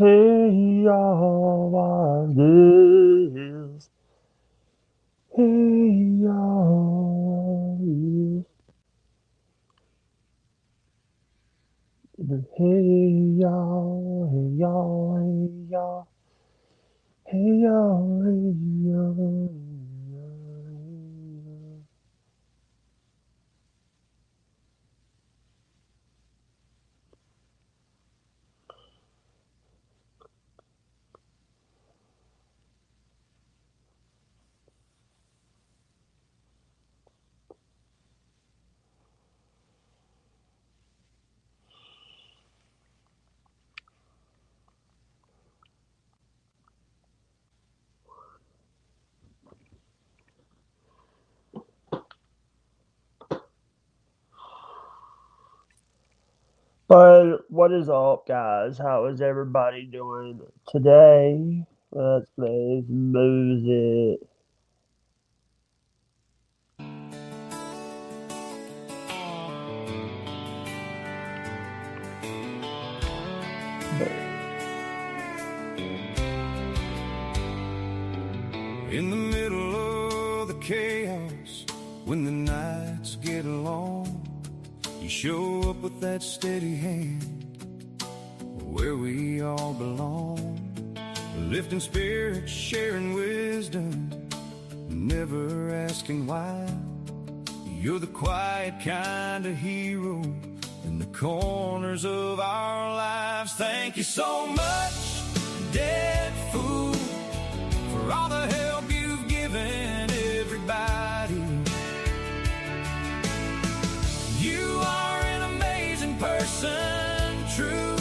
Hey y'all, I guess. Hey y'all, hey y'all, hey y'all, hey y'all, hey y'all, hey y'all. But what is up, guys? How is everybody doing today? Let's play some music. In the middle of the chaos, when the nights get long, you show up with that steady hand where we all belong. Lifting spirits, sharing wisdom, never asking why. You're the quiet kind of hero in the corners of our lives. Thank you so much, Dead Fool, for all the help you've given everybody. You are an amazing person, true.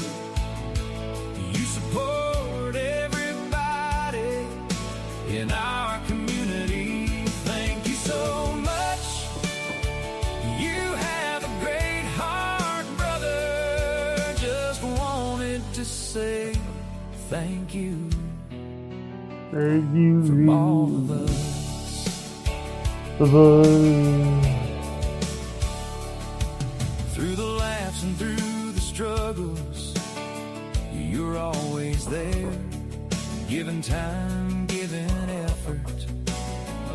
You support everybody in our community. Thank you so much. You have a great heart, brother. Just wanted to say thank you. Thank you From all of us. Through the laughs and through the struggles, you're always there, giving time, giving effort,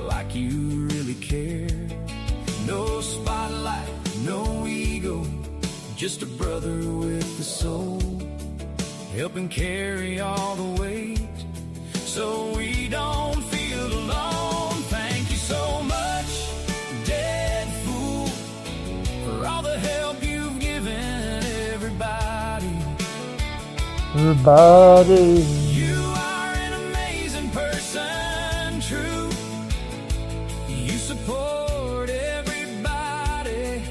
like you really care. No spotlight, no ego, just a brother with a soul, helping carry all the weight so we don't feel alone. Thank you so much, Dead Fool, for all the help you've given everybody. You are an amazing person, true. You support everybody.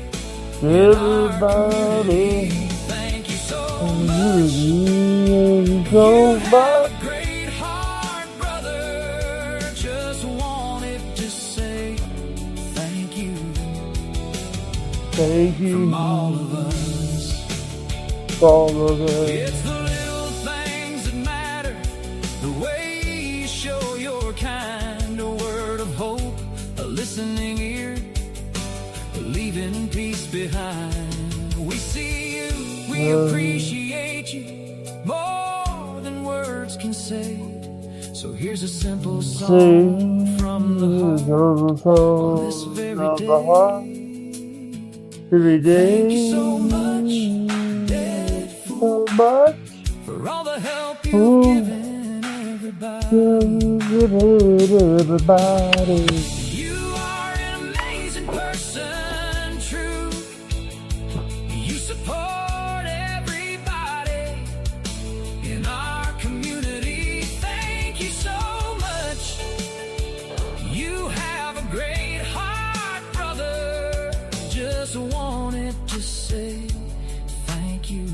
Thank you so much. You have a great heart, brother. Just wanted to say thank you. Thank you. From all of us. All of us. It's the little things that matter, the way you show your kind, a word of hope, a listening ear, leaving peace behind. We see you, we appreciate you more than words can say. So here's a simple song from the heart on this very day. Thank you so much, Dead Fool, for all the help you've given everybody. You are an amazing person, true. You support everybody in our community. Thank you so much. You have a great heart, brother. Just wanted to say thank you.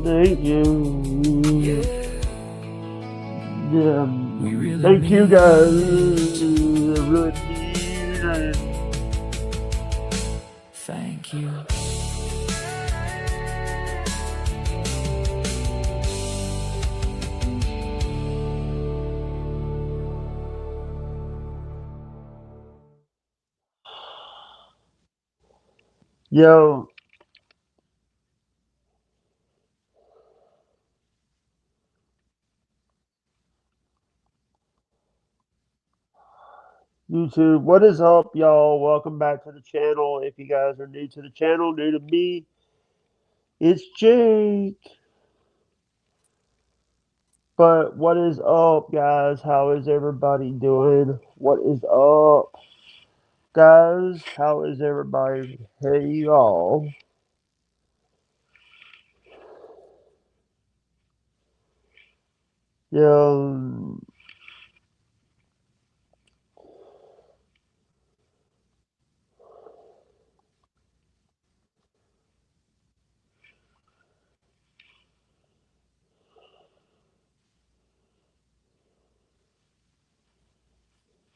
Thank you. Yeah. We really Thank you, mean guys. it. I really need it. Thank you. Yo, YouTube. What is up, y'all? Welcome back to the channel. If you guys are new to the channel, new to me, it's Jake. But what is up, guys? How is everybody doing? What is up, guys? How is everybody? Hey, y'all. Yeah,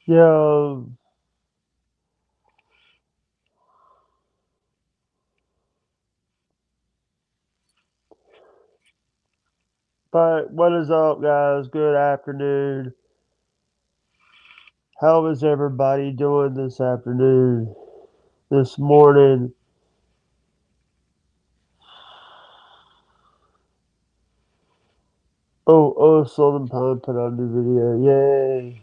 yeah. But what is up, guys? Good afternoon. How is everybody doing this afternoon? This morning? Oh, Southern Pine put out a new video. Yay.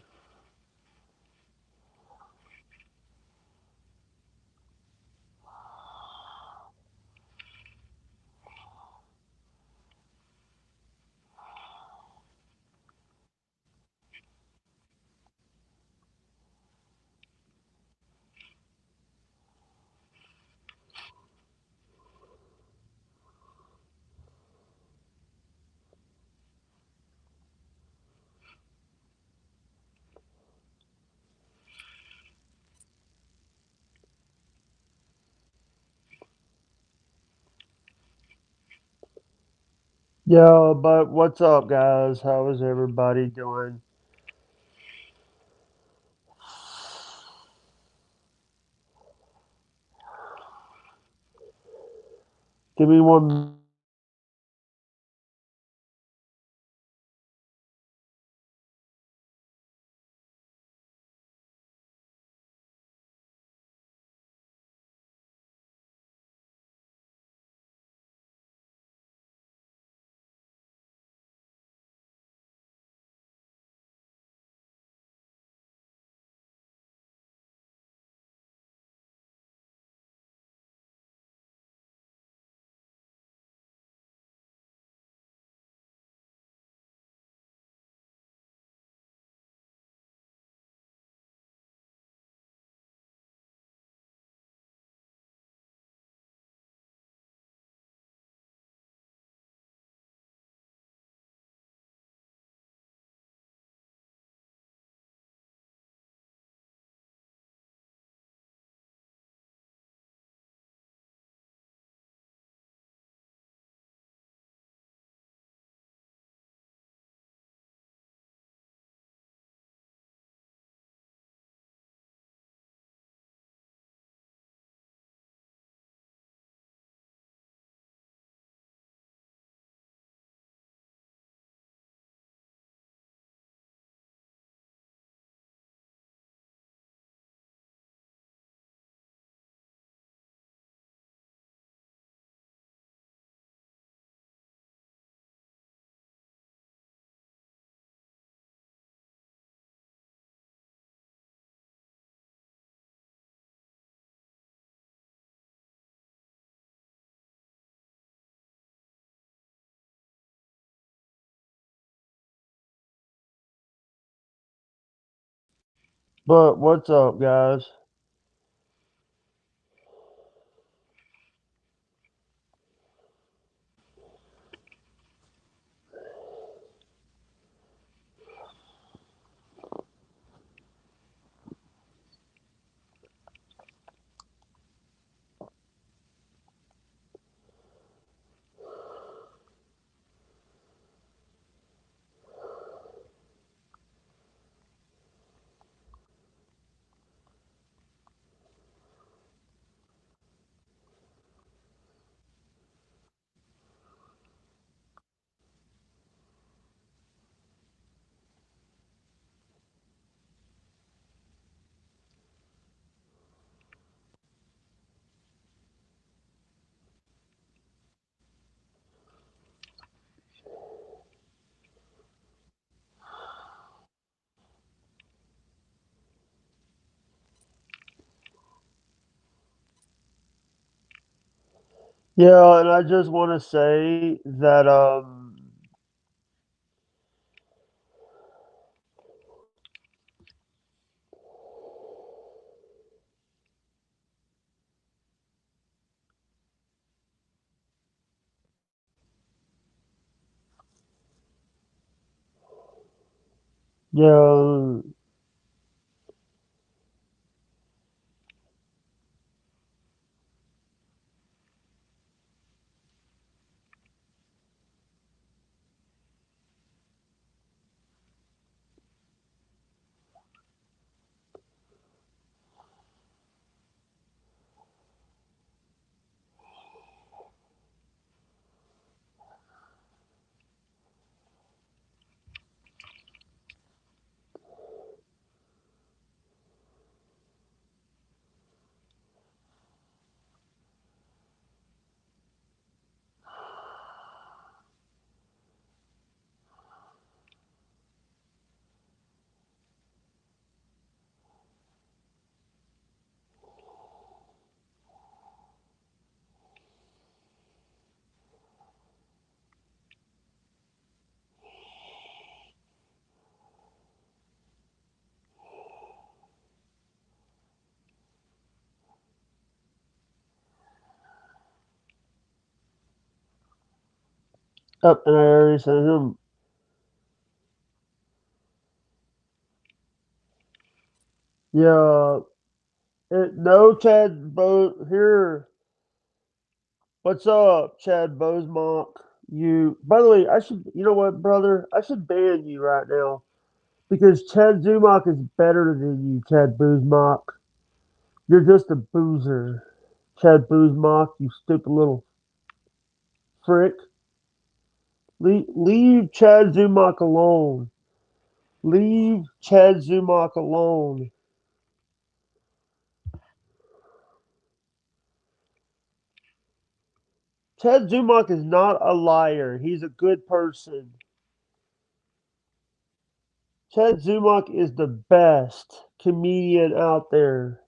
Yeah, but what's up, guys? How is everybody doing? Give me one. But what's up, guys? Yeah, and I just want to say that yeah, up, and I already sent him. Yeah, no, Chad Bo here. What's up, Chad Bosemonk? You. By the way, I should. You know what, brother? I should ban you right now because Chad Zumach is better than you, Chad Bosemonk. You're just a boozer, Chad Bosemonk. You stupid little frick. Leave Chad Zumach alone. Leave Chad Zumach alone. Chad Zumach is not a liar. He's a good person. Chad Zumach is the best comedian out there.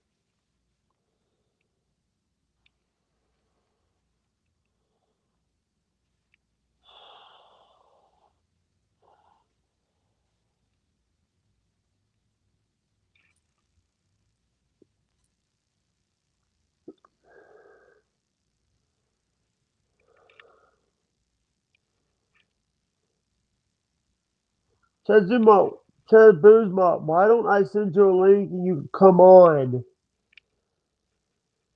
Chad Zumach, Chad Boozemont, why don't I send you a link and you can come on?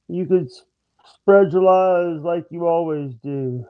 You could spread your lies like you always do.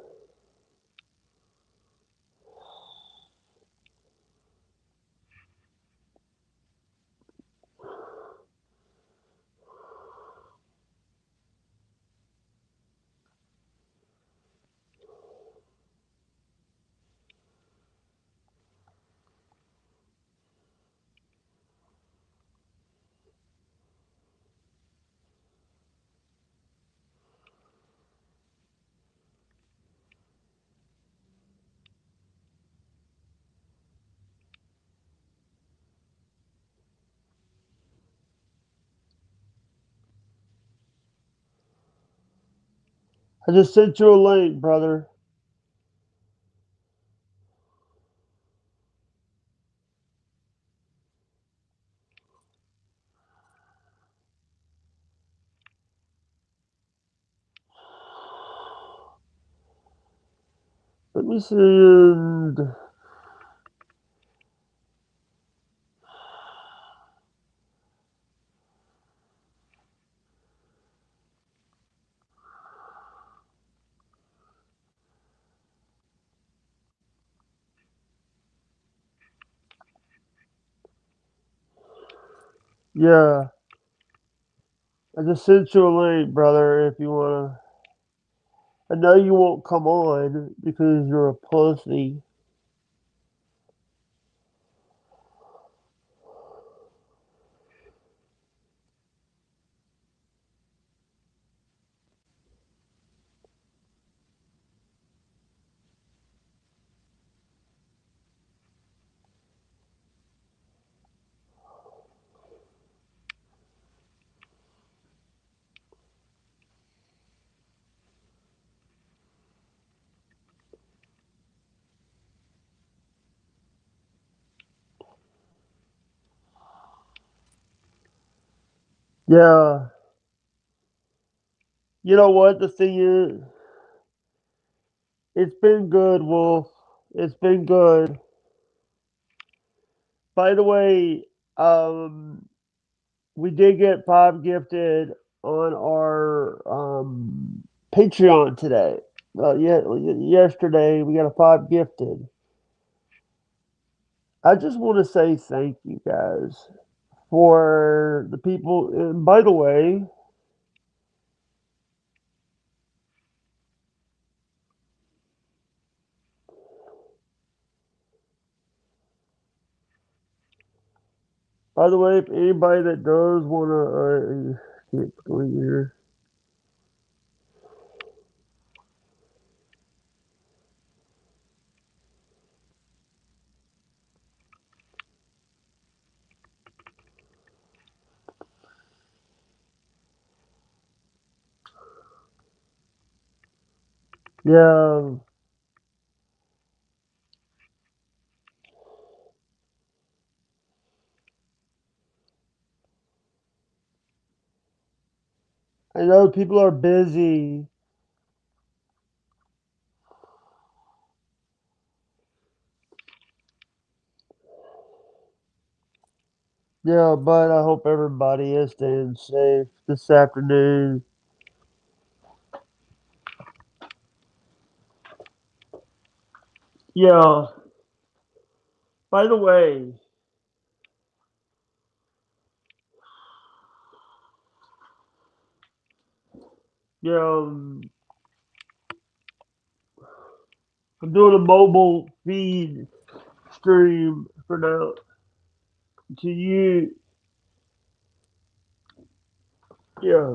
I just sent you a link, brother. Let me send. Yeah, I just sent you a link, brother. If you wanna, I know you won't come on because you're a pussy. Yeah. You know what the thing is? It's been good, Wolf. It's been good. By the way, um, we did get five gifted on our Patreon today. Yeah, yesterday we got a five gifted. I just want to say thank you guys for the people. And by the way, if anybody that does want to, can't go in here. Yeah, I know people are busy. Yeah, but I hope everybody is staying safe this afternoon. Yeah. By the way, yeah, I'm doing a mobile feed stream for now to you. Yeah.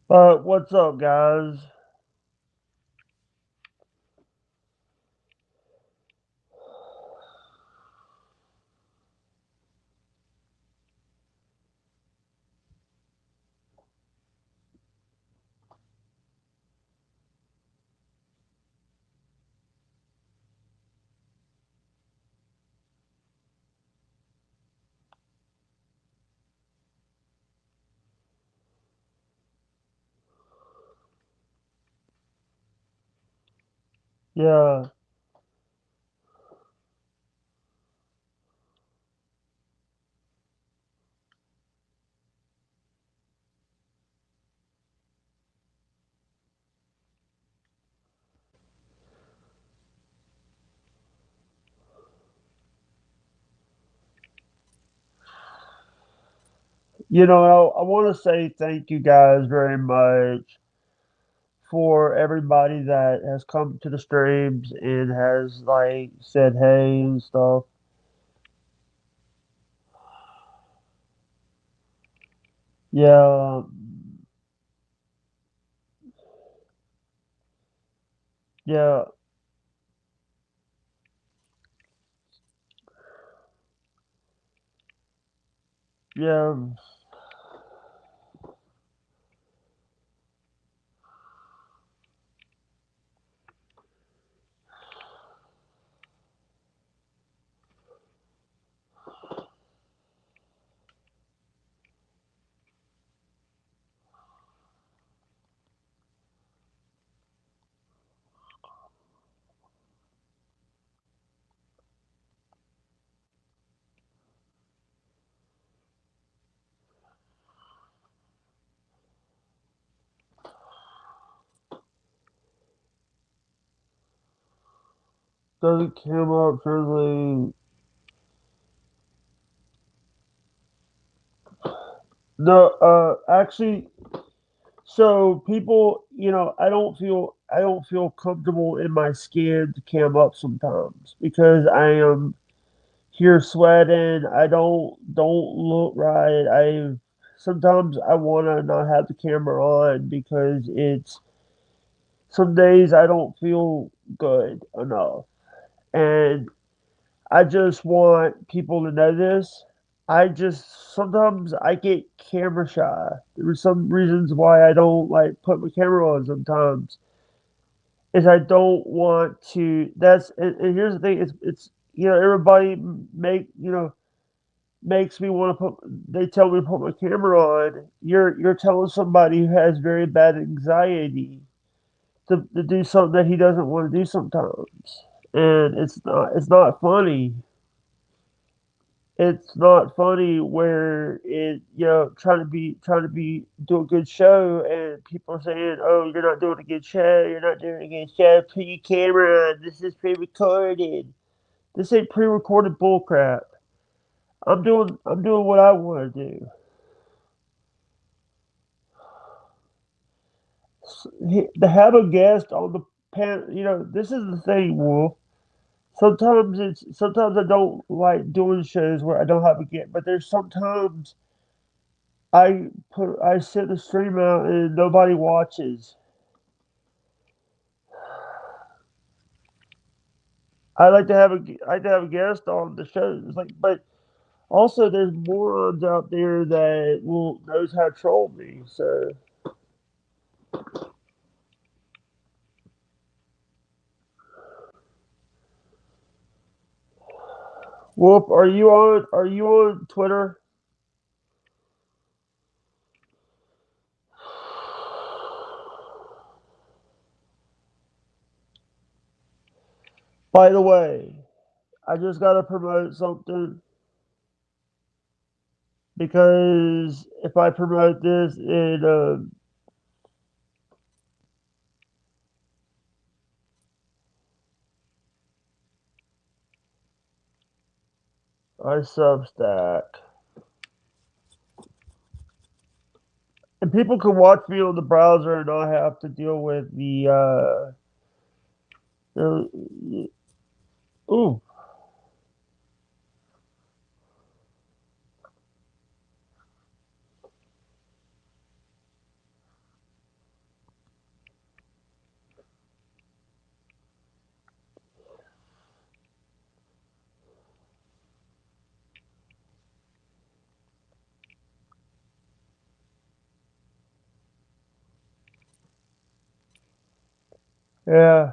But what's up, guys? Yeah. I want to say thank you guys very much for everybody that has come to the streams and has like said hey and stuff. Yeah. Yeah. Yeah. doesn't come up translate. No, actually, so people, I don't feel comfortable in my skin to cam up sometimes because I am here sweating. I don't look right. I sometimes I want to not have the camera on because it's some days I don't feel good enough, and I just want people to know this. I just sometimes I get camera shy. There are some reasons why I don't like put my camera on sometimes. Is I don't want to. And here's the thing. It's everybody makes me want to put. They tell me to put my camera on. You're telling somebody who has very bad anxiety to do something that he doesn't want to do sometimes, and it's not funny. It's not funny where trying to be do a good show and people are saying, "Oh, you're not doing a good show. You're not doing a good show. Put your camera on. This is pre-recorded. This ain't pre-recorded bullcrap. I'm doing what I want to do." To have a guest on the this is the thing, Wolf. Sometimes I don't like doing shows where I don't have a guest, but there's sometimes I send the stream out and nobody watches. I like to have a guest on the show. It's like, but also there's morons out there that will knows how to troll me. So, Whoop, are you on Twitter? By the way, I just gotta promote something because if I promote this, I Substack, and people can watch me on the browser and not have to deal with the ooh. Yeah,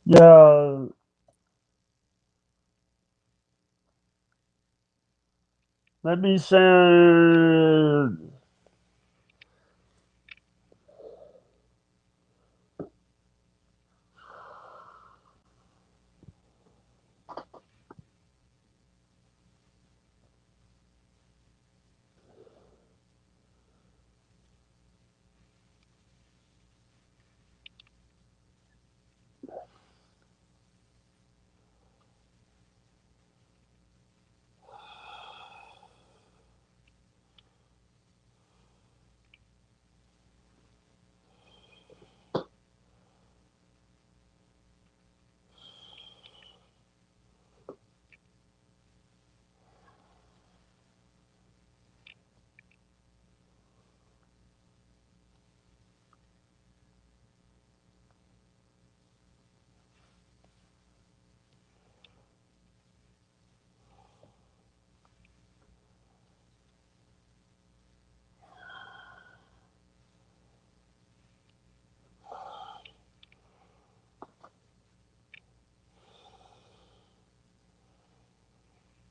yeah. Let me send.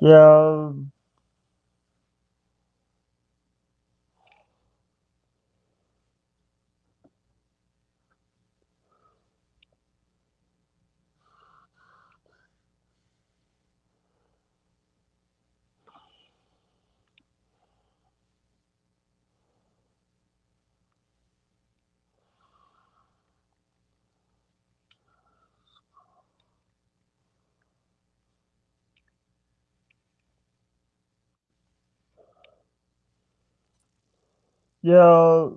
Yeah, yeah,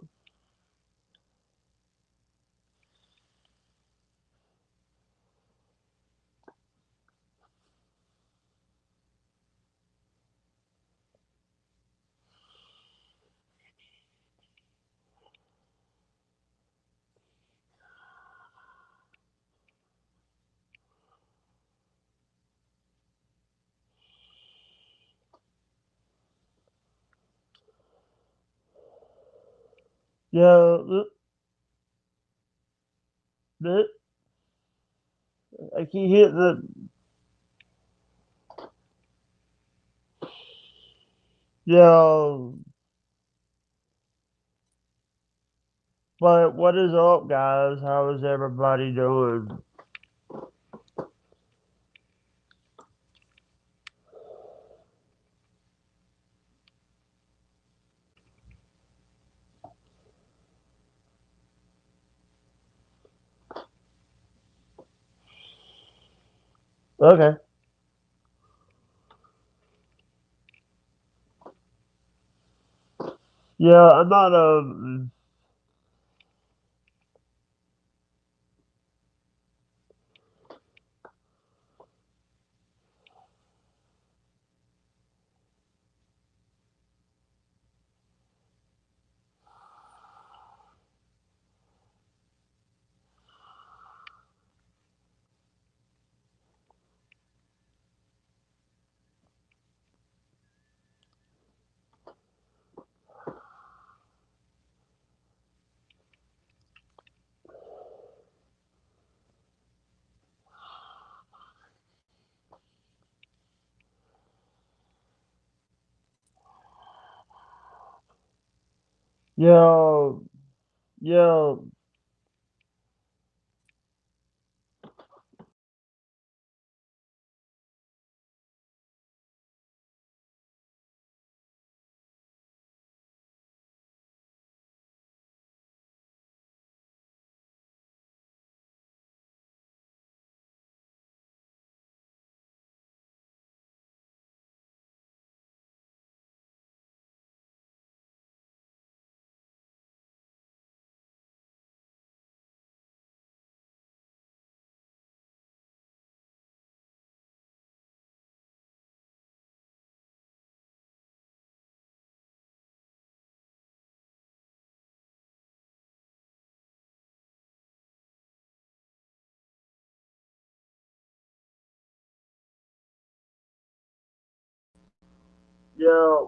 yeah. th- I keep hitting the yeah. But what is up, guys? How is everybody doing? Okay. Yeah, I'm not yeah, yeah, yeah.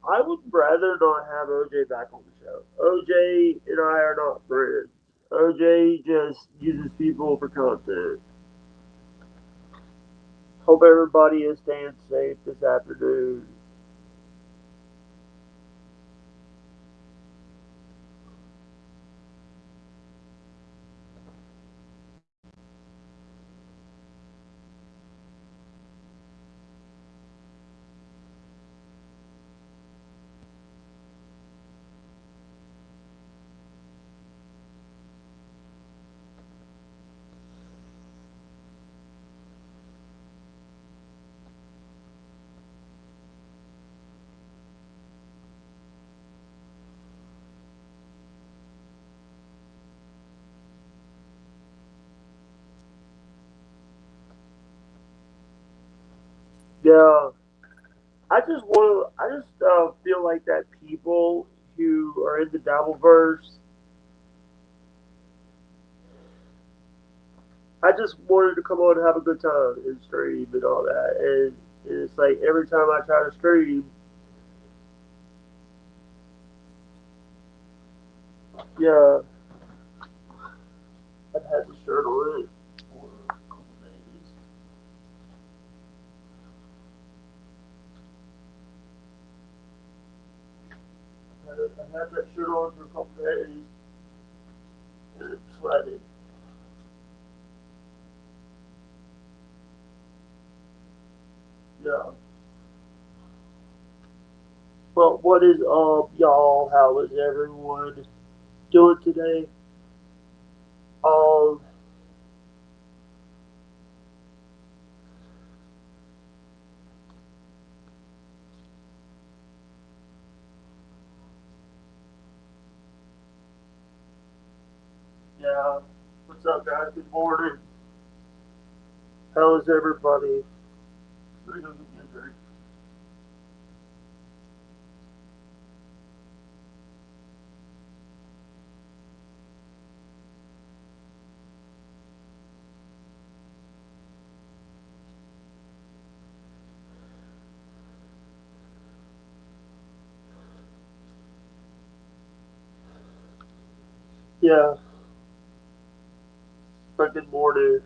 I would rather not have OJ back on the show. OJ and I are not friends. OJ just uses people for content. Hope everybody is staying safe this afternoon. Yeah, I just feel like that people who are in the Dabbleverse, I just wanted to come on and have a good time and stream and all that. And it's like every time I try to stream, yeah, I've had the shirt on it for a couple days. I had that shirt on for a couple days and it sweated. Yeah. But what is up, y'all? How is everyone doing today? Um, yeah. What's up, guys? Good morning. How is everybody? Let me go get me a drink. Yeah. But good morning.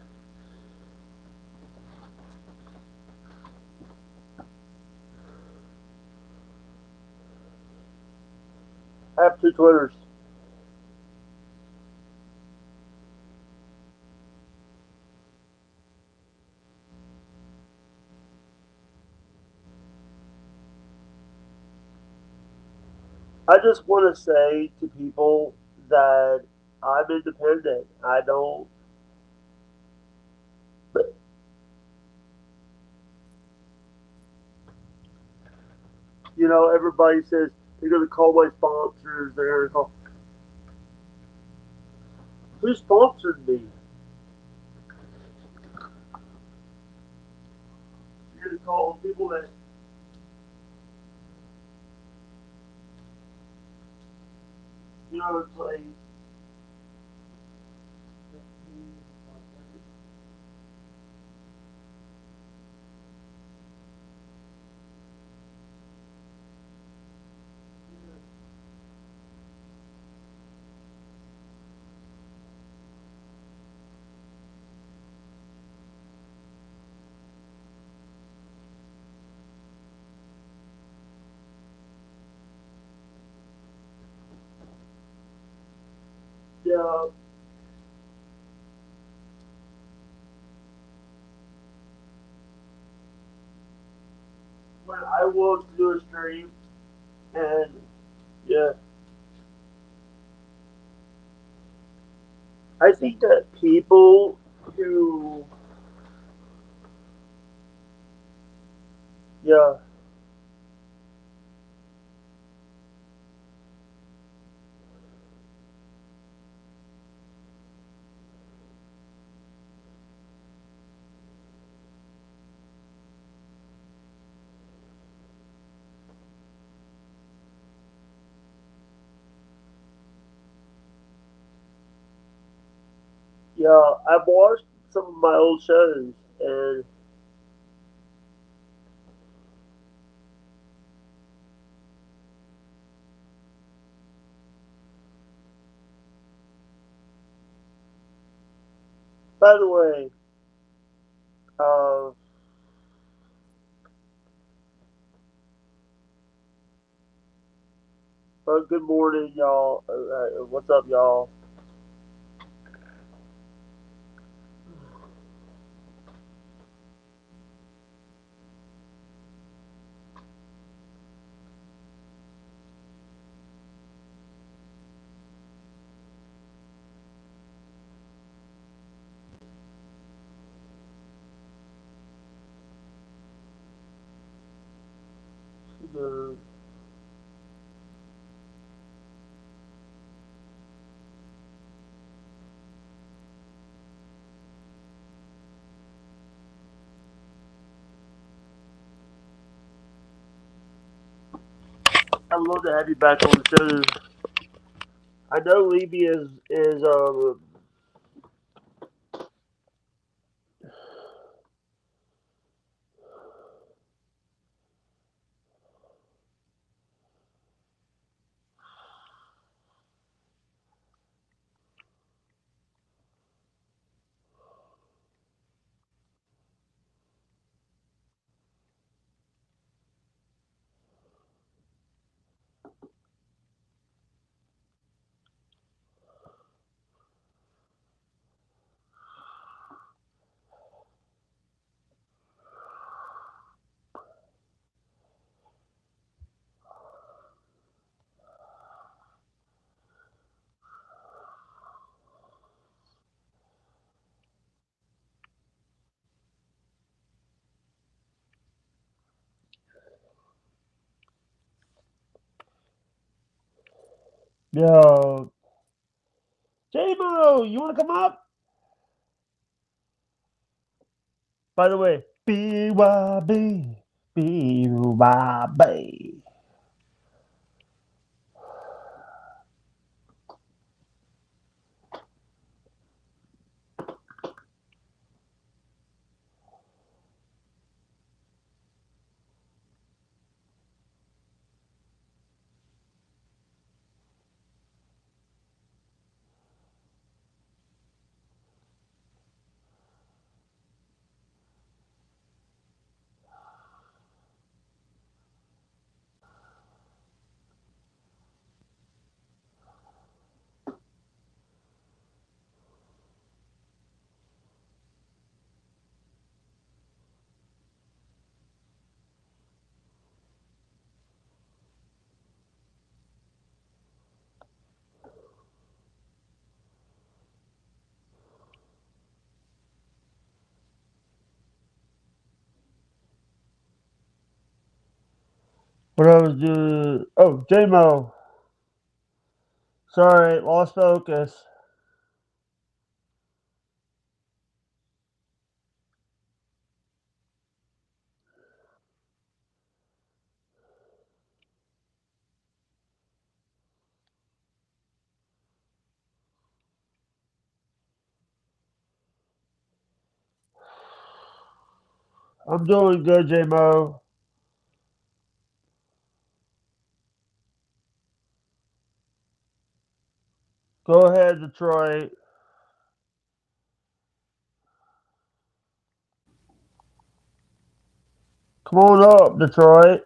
I have two Twitters. I just want to say to people that I'm independent. I don't. But, everybody says they're going to call my sponsors. They're going to call. Who sponsored me? You're going to call people that. It's like. Yeah, when I want to do a stream, and yeah, I think that people who, yeah, yeah, I've watched some of my old shows, and by the way, uh, good morning, y'all. What's up, y'all? Uh, I'd love to have you back on the show. I know Levy is. Yo, J-Mo, you want to come up? By the way, BYB, BYB. What I was doing? Oh, J-Mo. Sorry, lost focus. I'm doing good, J-Mo. Go ahead, Detroit. Come on up, Detroit.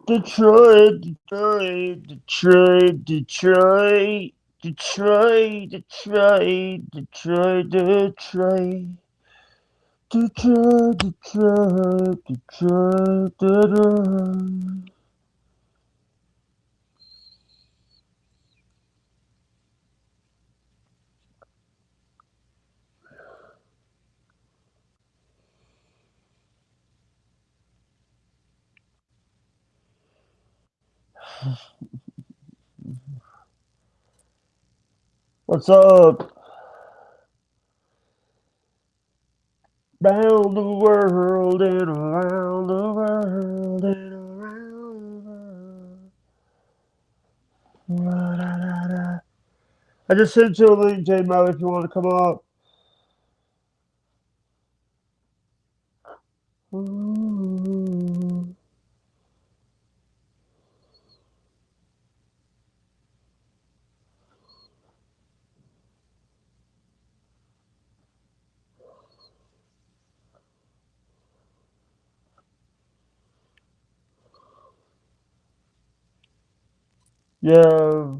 Detroit, Detroit, Detroit, Detroit, Detroit, Detroit, Detroit, Detroit. Detroit, Detroit, Detroit, Detroit. What's up? Round the world and around the world and around the world. Da-da-da. I just sent you a link, J-Mo, if you want to come up. Ooh. Yeah.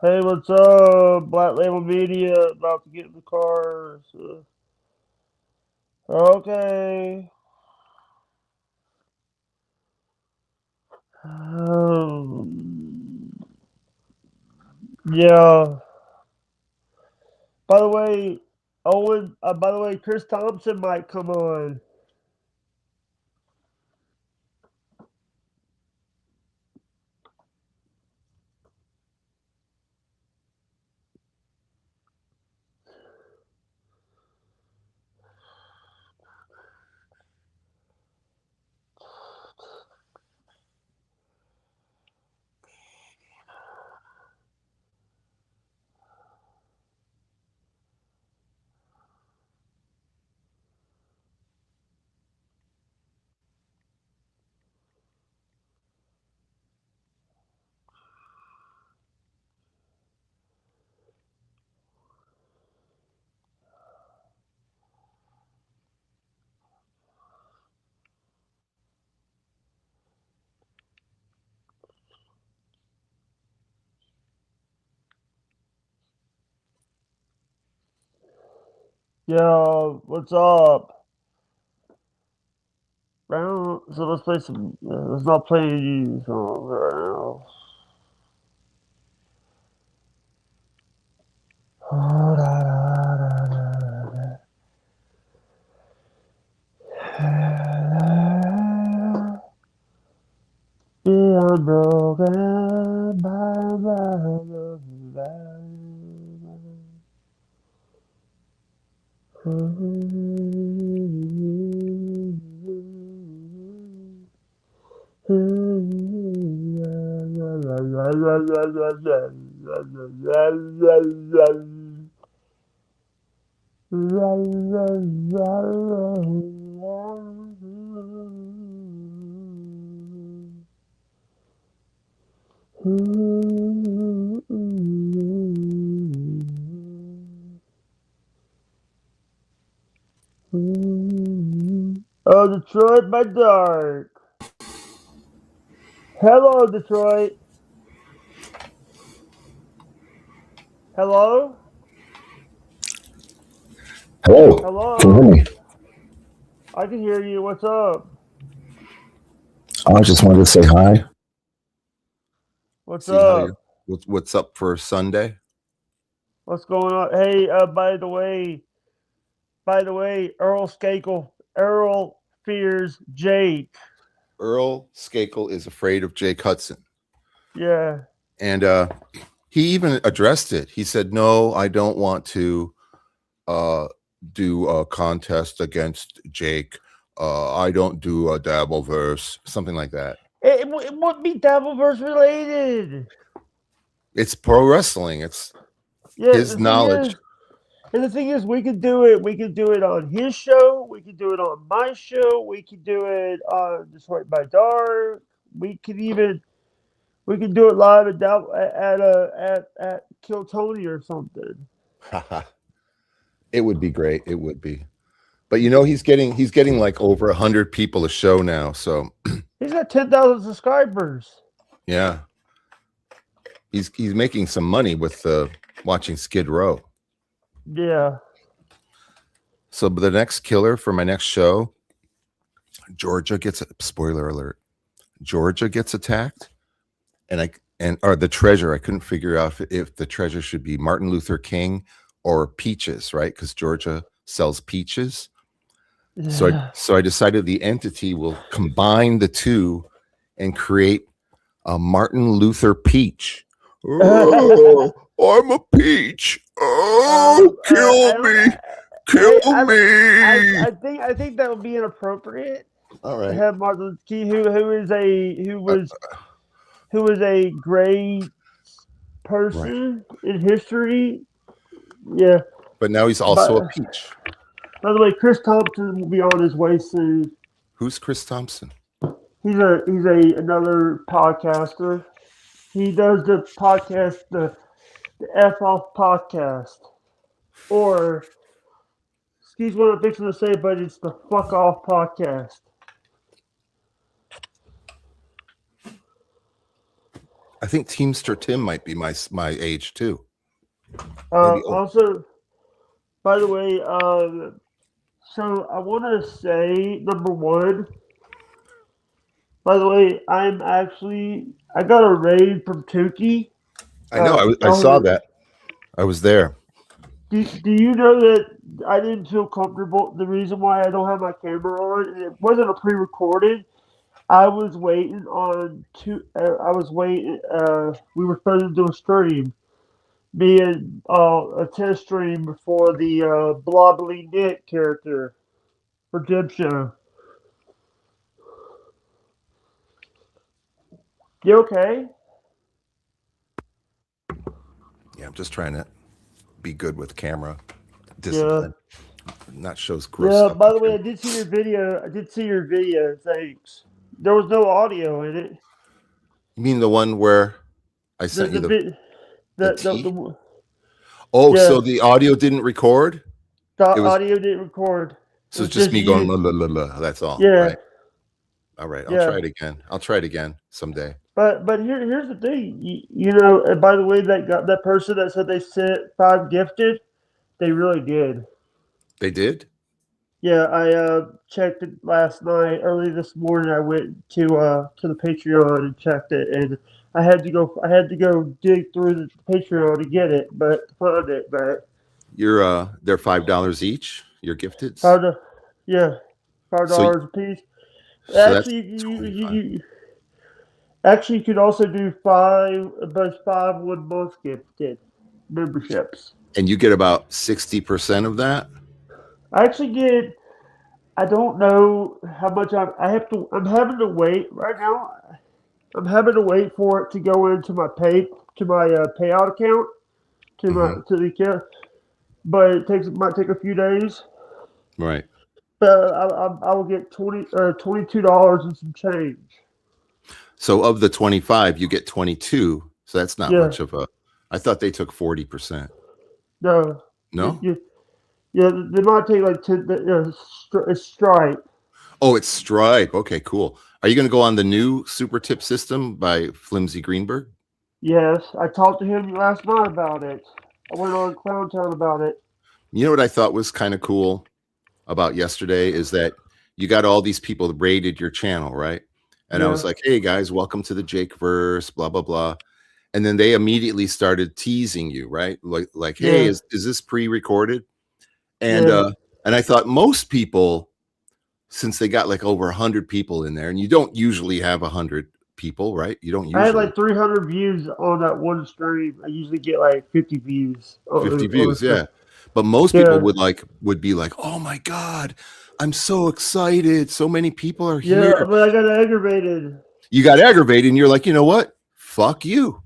Hey, what's up? Black Label Media about to get in the car. So. Okay. Yeah. By the way, Owen. By the way, Chris Thompson might come on. Yeah. What's up? So let's play some. Let's not play any songs right now. Oh, da, da, da, da, da. was broken by Oh, Detroit by dark. Hello, Detroit. Hello? Hello. Hello? Can you hear me? I can hear you. What's up? I just wanted to say hi. What's See how up? you what's up for Sunday? What's going on? Hey, by the way, Earl fears Jake. Earl Skakel is afraid of Jake Hudson. Yeah. And he even addressed it. He said, "No, I don't want to do a contest against Jake. I don't do a Dabbleverse," something like that. It wouldn't be Dabbleverse related. It's pro wrestling. It's Yeah, his knowledge. And the thing is, we could do it. We could do it on his show. We could do it on my show. We could do it on Detroit by Dark. We could do it live at Kill Tony or something. It would be great. It would be. But you know, he's getting like over 100 people a show now. So He's got 10,000 subscribers. yeah. He's making some money with watching Skid Row. Yeah. So the next killer for my next show, Georgia gets spoiler alert. Georgia gets attacked, or the treasure. I couldn't figure out if the treasure should be Martin Luther King or peaches, right? Because Georgia sells peaches. Yeah. So I decided the entity will combine the two and create a Martin Luther peach. Oh, I'm a peach. Oh, kill me. I think that would be inappropriate. All right. Have Martin Luther King, who was a great person in history. Yeah. But now he's also a peach. By the way, Chris Thompson will be on his way soon. Who's Chris Thompson? He's another podcaster. He does the podcast, the F Off podcast, or excuse what I'm fixing to say, but it's the Fuck Off podcast. I think Teamster Tim might be my age too. Also, by the way, so I want to say, number one, by the way, I got a raid from Tukey. I know, I saw that. I was there. Do you know that I didn't feel comfortable? The reason why I don't have my camera on, and it wasn't a pre-recorded. I was waiting we were supposed to do a stream, being a test stream for the Blobbly Nick character for Jim Show. You okay? Yeah, I'm just trying to be good with camera discipline. Yeah. Not shows gross. Yeah, by the way, I did see your video. Thanks. There was no audio in it. You mean the one where I sent you the yeah. So the audio didn't record? Audio didn't record. So it's just me going la la la la. That's all. Yeah. Right? All right. I'll try it again. I'll try it again someday. But here's the thing. You know, and by the way, that person that said they sent 5 gifted, they really did. They did? Yeah, I checked it last night. Early this morning, I went to the Patreon and checked it, and I had to go dig through the Patreon to get it, but to find it. But they're $5 each. You're gifted. $5 a piece. So Actually, Actually, you could also do about 5 1 month gifted memberships. And you get about 60% of that. I actually get. I don't know how much I have to. I'm having to wait right now. I'm having to wait for it to go into my payout account Mhm. to the account, but might take a few days. Right. But I will get $22 and some change. So of the 25, you get 22. So that's not Yeah, much of a. I thought they took 40%. no, No? yeah, they might take like 10. It's Stripe. Oh, it's Stripe. Okay, cool. Are you going to go on the new super tip system by Flimsy Greenberg? Yes, I talked to him last night about it. I went on Clown Town about it. You know what I thought was kind of cool about yesterday is that you got all these people that rated your channel, right? And I Yeah, was like, hey guys, welcome to the Jake verse, blah, blah, blah. And then they immediately started teasing you, right? Like, hey, yeah, is this pre-recorded? And yeah. and I thought most people, since they got like over 100 people in there, and you don't usually have 100 people, right? You don't I had usually like 300 views on that one stream. I usually get like 50 views 50 on a views, stream. yeah. But most people Yeah, would be like, oh my God, I'm so excited. So many people are yeah, here. but I got aggravated. You got aggravated and you're like, you know what? Fuck you.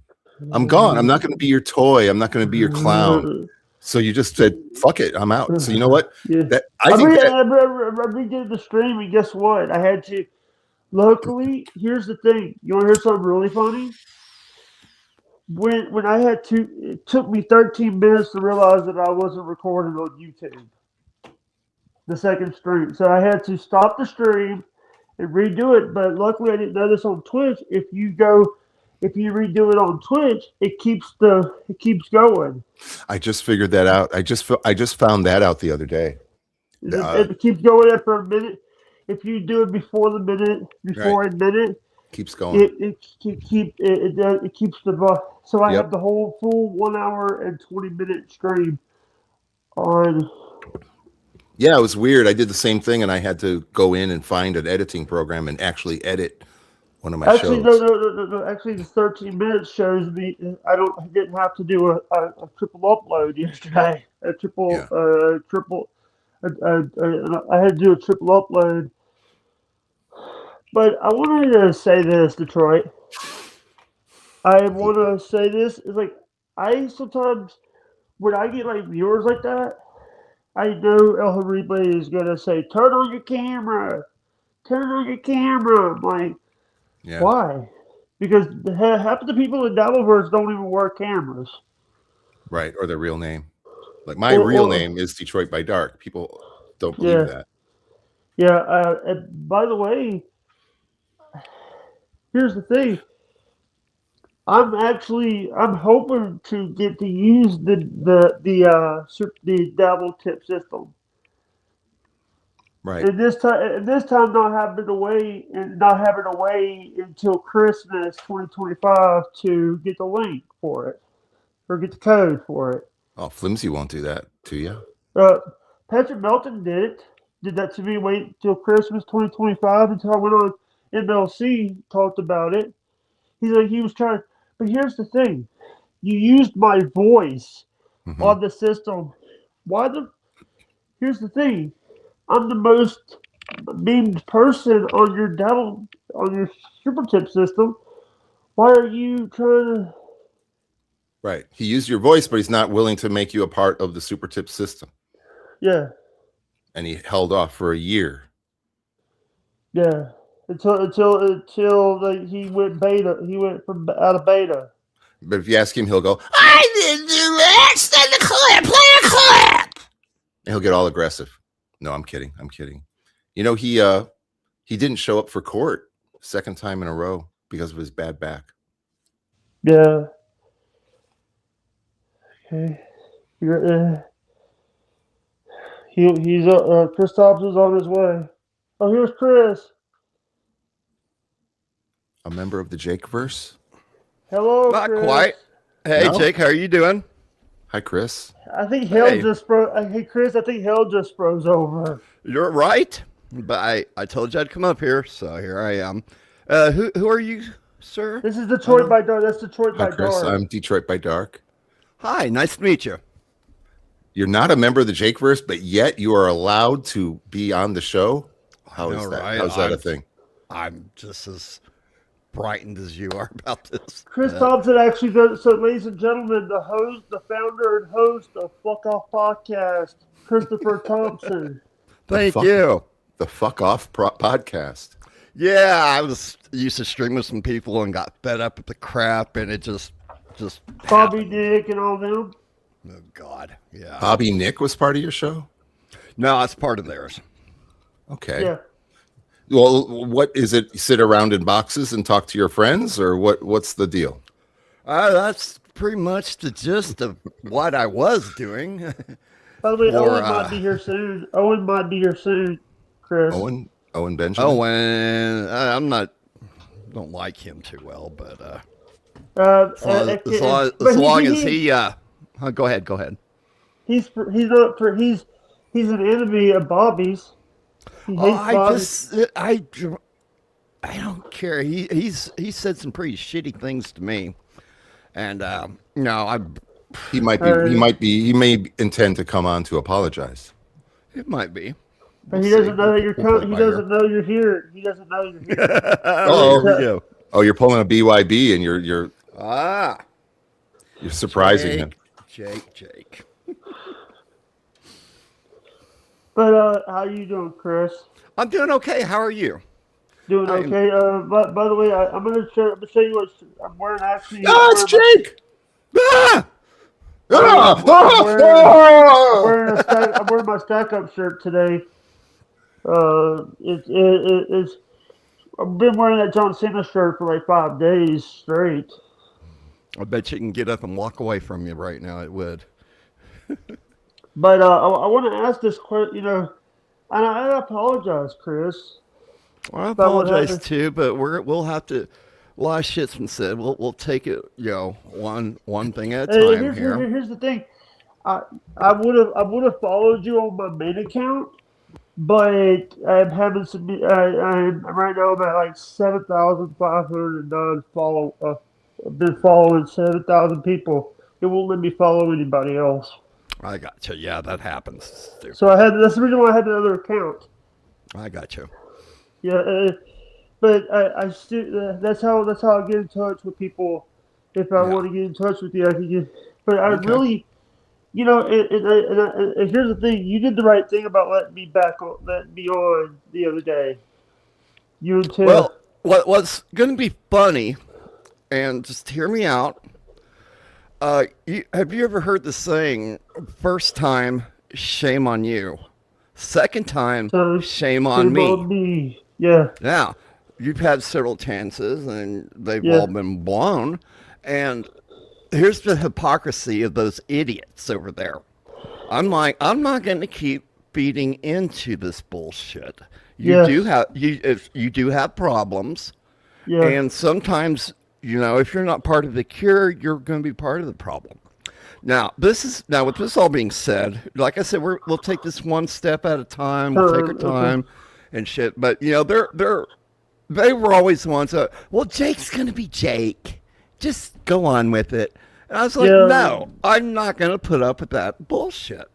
I'm gone. I'm not going to be your toy. I'm not going to be your clown. So you just said, fuck it. I'm out. So you know what? Yeah, That I think that I redid the stream, and guess what? I had to. Luckily, here's the thing. You want to hear something really funny? When I had to, it took me 13 minutes to realize that I wasn't recording on YouTube, the second stream. So I had to stop the stream and redo it. But luckily, I didn't know this on Twitch. If you redo it on Twitch, it keeps going. I just figured that out. I just found that out the other day. It keeps going after a minute. If you do it before Right. a minute, Keeps going. it keeps the. So I Yep. have the whole full 1 hour and 20 minute stream on. Yeah, it was weird. I did the same thing and I had to go in and find an editing program and actually edit one of my Actually, shows. no. Actually, the 13 minutes shows me I didn't have to do a triple upload yesterday. A triple Yeah. triple. I had to do a triple upload. But I wanted to say this, Detroit. I want to say this is like I sometimes when I get like viewers like that, I know El Haribe is gonna say, "Turn on your camera, turn on your camera." I'm like, Yeah. why? Because half of the people in Dabbleverse don't even wear cameras. Right. Or their real name. Like my Or, real or name is Detroit by Dark. People don't believe yeah, that. yeah. And by the way, here's the thing. I'm hoping to get to use the Dabble tip system. Right. And this time not having to wait until Christmas 2025 to get the link for it or get the code for it. Oh, Flimsy won't do that to you. Patrick Melton did that to me. Wait till Christmas 2025 until I went on MLC, talked about it. He's like he was trying, but here's the thing: you used my voice Mhm. on the system. Here's the thing: I'm the most memed person on your super tip system. Why are you trying to? Right. He used your voice, but he's not willing to make you a part of the super tip system. Yeah, And he held off for a year. yeah. Until he went beta. He went from out of beta. But if you ask him, he'll go, I didn't do that. Send the clip. Play a clip. And he'll get all aggressive. No, I'm kidding. I'm kidding. You know, he didn't show up for court second time in a row because of his bad back. Yeah. Okay. He's Chris Thompson's on his way. Oh, here's Chris. A member of the Jake verse. Hello, Not Chris. quite. Hey, No? Jake, how are you doing? Hi, Chris. I think Hell Hey. just froze. Hey, Chris, I think Hell just froze over. You're right. But I told you I'd come up here, so here I am. Who are you sir? This is Detroit by Dark. That's Detroit Hi, by Chris. Dark. I'm Detroit by Dark. Hi, nice to meet you. You're not a member of the Jakeverse, but yet you are allowed to be on the show. How is know, that? right? How's that a thing? I'm just as frightened as you are about this. Chris Thompson actually does. So, ladies and gentlemen, the host, the founder, and host of Fuck Off Podcast, Christopher Thompson. Thank fuck- you. The Fuck Off podcast. Yeah, I was used to stream with some people and got fed up with the crap, and it just Bobby happened. Nick and all them. Oh God, yeah. Bobby Nick was part of your show? No, it's part of theirs. Okay. Yeah. Well, what is it? You sit around in boxes and talk to your friends, or what's the deal? That's pretty much the gist of what I was doing. By the way, Or, Owen might be here soon. Owen might be here soon, Chris. Owen Benjamin? Oh, and I'm not, don't like him too well, but But as long as he, go ahead. He's an enemy of Bobby's. He hates Bobby. I don't care. He said some pretty shitty things to me, and He may intend to come on to apologize. it might be. But he doesn't know that you're coming. He doesn't know you're here. He doesn't know you're here. Oh, here we go. Oh, you're pulling a BYB and you're surprising him. Jake. But how you doing, Chris? I'm doing okay. How are you? Doing okay. By the way, I'm gonna show you what I'm wearing. Actually, Oh, it's Jake! Ah! I'm wearing my stack up shirt today. It's I've been wearing that John Cena shirt for like 5 days straight. I bet you can get up and walk away from you right now. It would. But I want to ask this question, and I apologize, Chris. Well, I About what apologize happened. too, but we'll have to. A lot of shit's been said. We'll take it, one thing at a Hey, time here. here's the thing. I would have followed you on my main account, but I'm having some. I'm right now I'm at like 7,509 follow. I've been following 7,000 people. It won't let me follow anybody else. I got you. Yeah, that happens. So that's the reason why I had another account. I got you. Yeah, but I still that's how I get in touch with people. If I want to get in touch with you, I can get. But I really, and here's the thing: you did the right thing about letting me on the other day. You and Tim. Well, what's going to be funny, and just hear me out. Have you ever heard the saying, first time, shame on you. Second time, shame on me. Yeah. Now, you've had several chances and they've Yeah. all been blown. And here's the hypocrisy of those idiots over there. I'm not going to keep feeding into this bullshit. Yes. If you do have problems. Yeah. And sometimes, if you're not part of the cure, you're going to be part of the problem. Now, with this all being said, like I said, we'll take this one step at a time. We'll take our time and shit. But they were always the ones that, well, Jake's going to be Jake. Just go on with it. And I was like, no, I'm not going to put up with that bullshit.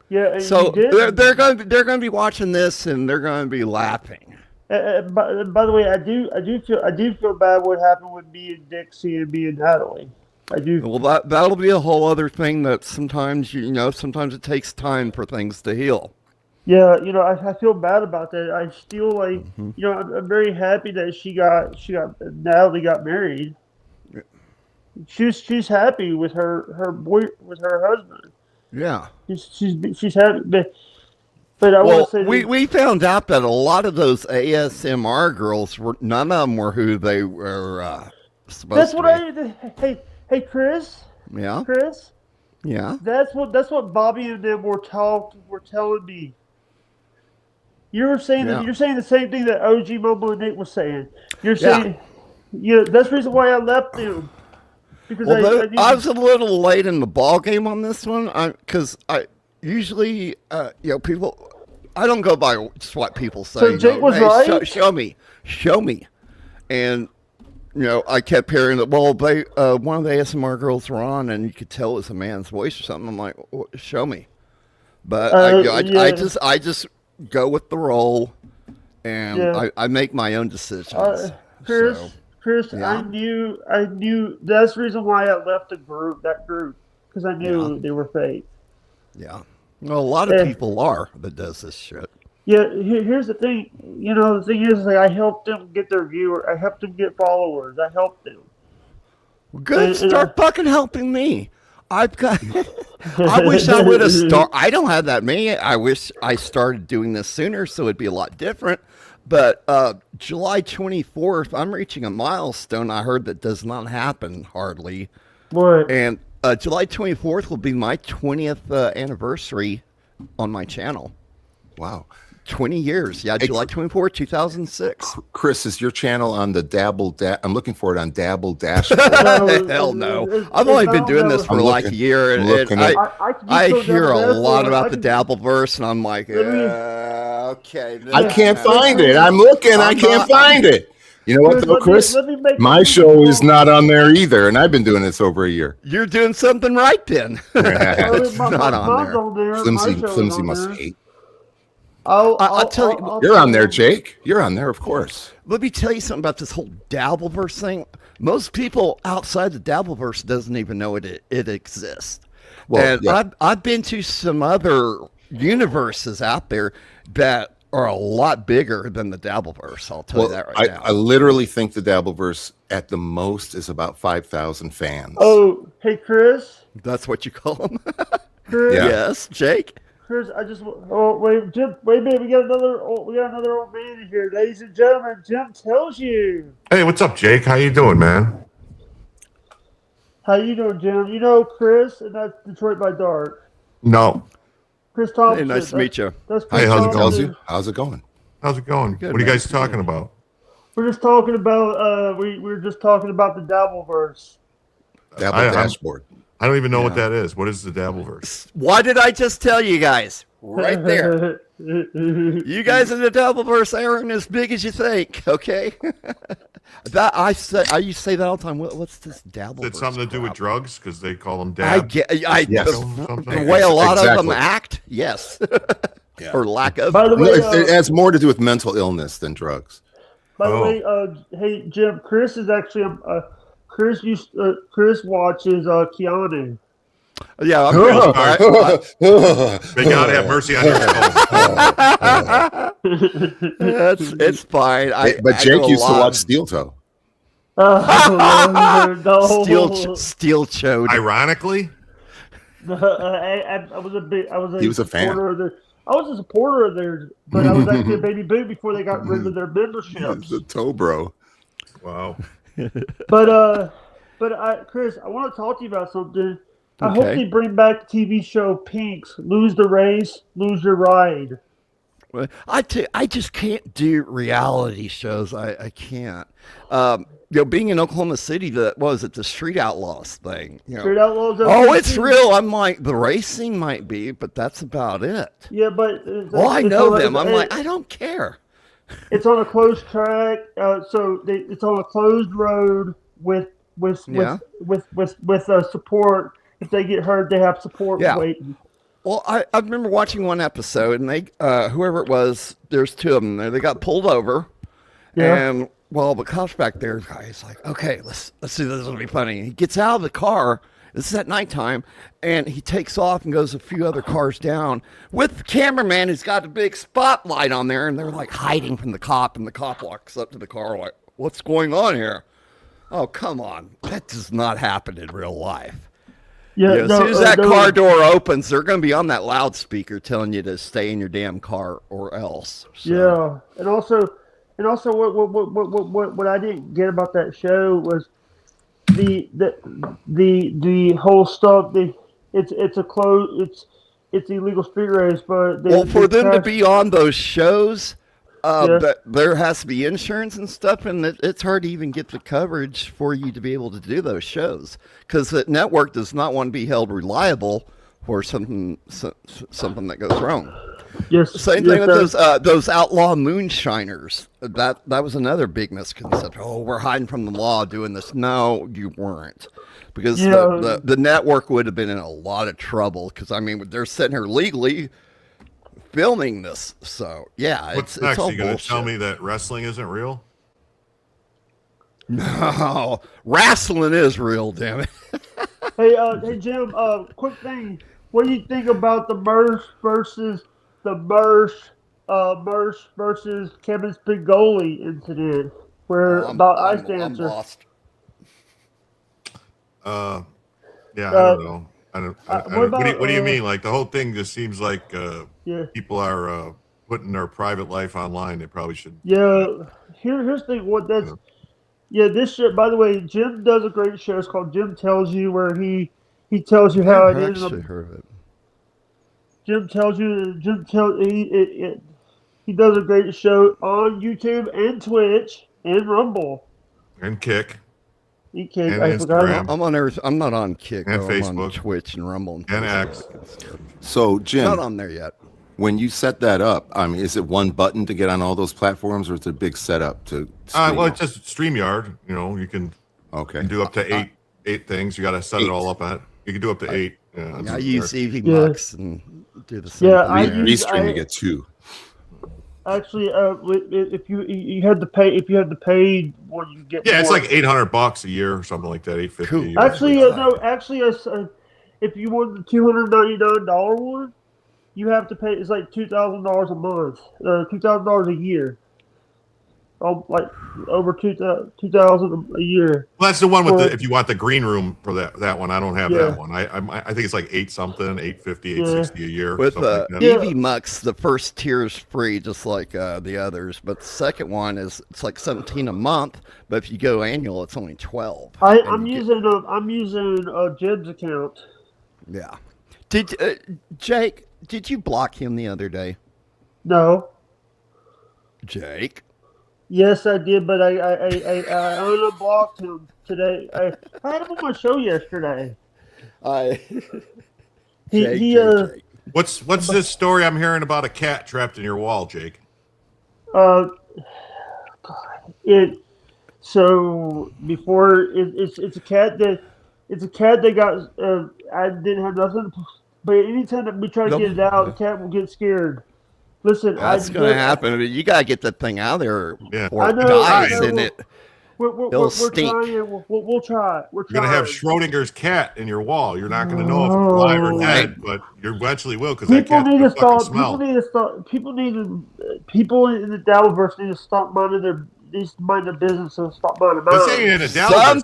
Yeah. And So you did. they're going to be watching this and they're going to be laughing. By the way, I do feel bad what happened with me and Dixie and me and Natalie. I do. Well, that'll be a whole other thing that sometimes sometimes it takes time for things to heal. Yeah, I feel bad about that. I still like, I'm very happy that Natalie got married. She's happy with her husband. Yeah. She's happy, but I want to say we found out that a lot of those ASMR girls none of them were who they were supposed that's to what be. Hey Chris. Yeah. Chris. Yeah. That's what Bobby and them were telling me. You're saying Yeah. you're saying the same thing that OG Mobile and Nick was saying. You're saying, that's the reason why I left them. Because I was a little late in the ball game on this one, because I usually, people. I don't go by just what people say. So Jake was right? Show me, and I kept hearing that. Well, they one of the ASMR girls were on, and you could tell it was a man's voice or something. I'm like, show me. But I just go with the role, and I make my own decisions. Chris, So, Chris, yeah. I knew that's the reason why I left that group, because I knew they were fake. yeah. Well, a lot of people are that does this shit. Yeah, here's the thing. The thing is, like, I helped them get their viewer. I helped them get followers. I helped them. Well, good. And Start fucking helping me. I've got. I wish I would have started. I don't have that many. I wish I started doing this sooner, so it'd be a lot different. But July 24th, I'm reaching a milestone. I heard that does not happen hardly. What? And July 24th will be my 20th anniversary on my channel. Wow. 20 years. Yeah, Hey, July 24th, 2006. Chris, is your channel on the Dabble? I'm looking for it on Dabble Dashboard. Hell no. I've only been doing this for I'm like a looking- year. I'm And looking I, up- I can hear a lot about the dabble. Dabbleverse, and I'm like, okay. I this- can't find it. I'm looking. I I'm can't not- find it. You know what, though, Chris? Let me make My this show easy. is not on there either, and I've been doing this over a year. You're doing something right then. It's My- not mine's on there. on there. My Flimsy, show's Flimsy on must there. hate. I'll tell you- I'll You're tell on there, you. Jake. You're on there, of course. Let me tell you something about this whole Dabbleverse thing. Most people outside the Dabbleverse doesn't even know it exists. Well, And yeah. I've been to some other universes out there that are a lot bigger than the Dabbleverse. I'll tell you that right now. I literally think the Dabbleverse at the most is about 5,000 fans. Oh, hey, Chris. That's what you call them? Chris. Yeah. Yes, Jake. Chris, wait, Jim, wait a minute. We got another old man in here, ladies and gentlemen. Jim tells you. Hey, what's up, Jake? How you doing, man? How you doing, Jim? You know Chris, and that's Detroit by Dark. No. Chris Thompson. Hey, nice to meet you. That's Chris Hey, how's it Thompson. Tells you. How's it going? How's it going? Good, what are you man. guys talking about? We're just talking about we were just talking about the Dabbleverse. Dabble I'm- Dashboard. I don't even know what Yeah. that is. What is the Dabbleverse? Why did I just tell you guys? Right there. You guys in the Dabbleverse aren't as big as you think, okay? That I used to say that all the time. What's this Dabbleverse? Is it something to do with crap? drugs? Because they call them I dab. get, Yes. the way a lot of them Exactly. act, yes, Yeah. or lack of. By the No, way, it has more to do with mental illness than drugs. by the Oh. way, hey Jim, Chris is actually Chris watches Keanu. Yeah, I'm All good. They gotta have mercy on your soul. It's fine. But I Jake know a used to lot. watch Steel Toe. No. Steel chode. Ironically, I was a He was a fan. supporter of I was a supporter of theirs, but I was actually a baby boot before they got rid of their memberships. The Toe Bro. wow. But Chris, I want to talk to you about something. I hope Okay. they bring back the TV show Pinks. Lose the race, lose your ride. I just can't do reality shows. I can't. Being in Oklahoma City, the Street Outlaws thing? Straight Outlaws. Oh, it's real. I'm like, the racing might be, but that's about it. Yeah, but Well, I it's know on a- them. I'm like, I don't care. it's on a closed track, it's on a closed road with Yeah. support. If they get hurt, they have support Yeah. waiting. Well, I remember watching one episode, and they, whoever it was, there's two of them there. They got pulled over, Yeah. and the cops back there, he's like, okay, let's see, this is gonna be funny. He gets out of the car. This is at nighttime, and he takes off and goes a few other cars down with the cameraman who's got a big spotlight on there, and they're like hiding from the cop, and the cop walks up to the car like, what's going on here? Oh, come on. That does not happen in real life. Yeah, As soon as that car door opens, they're going to be on that loudspeaker telling you to stay in your damn car or else. So, Yeah, and also what I didn't get about that show was the whole stuff. It's illegal street race, but for them to be on those shows, Yeah. but there has to be insurance and stuff, and it's hard to even get the coverage for you to be able to do those shows because the network does not want to be held reliable for something that goes wrong. Yes. Same yes, thing with sir. those outlaw moonshiners. That was another big misconception. Oh, we're hiding from the law doing this. No, you weren't, because Yeah. the network would have been in a lot of trouble. Because I mean, they're sitting here legally filming this. So yeah, What's it's next? all You gonna bullshit. tell me that wrestling isn't real? No, wrestling is real. Damn it. Hey, Jim. Quick thing. What do you think about the Merce versus Kevin Spigoli incident, where about Ice I'm Dancer? lost. Yeah, I Uh, don't know. I don't. I what don't about, what do you mean? Like the whole thing just seems like Yeah. people are putting their private life online. They probably should. Yeah. Here's the thing. What that's. Yeah, this show. By the way, Jim does a great show. It's called Jim Tells You, where he tells you how it I've is. actually heard of it. Jim tells you. Jim tells he does a great show on YouTube and Twitch and Rumble. And Kick He can. And I forgot. Instagram. I'm on everything. I'm not on Kick. And though. I'm on Facebook. Twitch and Rumble and And Facebook. X. So, Jim, Not on there yet. when you set that up, I mean, is it one button to get on all those platforms, or is it a big setup to? stream? Well, it's just StreamYard. You know, you can Okay. do up to eight things. You got to set it all up at. You can do up to 8. Yeah, I use EV Yeah. Bucks and do the same. Yeah, thing I there. use- Restream, you get 2. Actually, if you had to pay, if you had to pay, what you get? Yeah, it's more. like $800 a year or something like that. $850. Cool. a year. Actually, no. Actually, if you want the $299 one, you have to pay. It's like $2,000 a month, $2,000 a year. Like over 2,000 a year. Well, that's the one with Well- the if you want the green room for that one. I don't have Yeah. that one. I think it's like 8 something, 850, Yeah. 860 a year. With something like that. Yeah. EV Mux, the first tier is free, just like the others. But the second one it's like 17 a month. But if you go annual, it's only 12. And I'm you using Jim's account. Yeah. Did Jake? Did you block him the other day, No. Jake? Yes, I did, but I unblocked him today. I had him on my show yesterday. I. He What's this story I'm hearing about a cat trapped in your wall, Jake? it so before it's a cat that got I didn't have nothing, but anytime that we try to get it out, the cat will get scared. Listen, That's gonna happen. I mean, you gotta get that thing out there, Yeah. or I it know, dies I know. in it. We're It'll we're stink. trying. We'll try. We're You're gonna have trying. Schrodinger's cat in your wall. You're not gonna know if it's alive or dead, but you eventually will because that People cat's need gonna to fucking stop. smell. People in the Dabbleverse need to stop minding their business and stop minding This mine. ain't in a Some Dallas.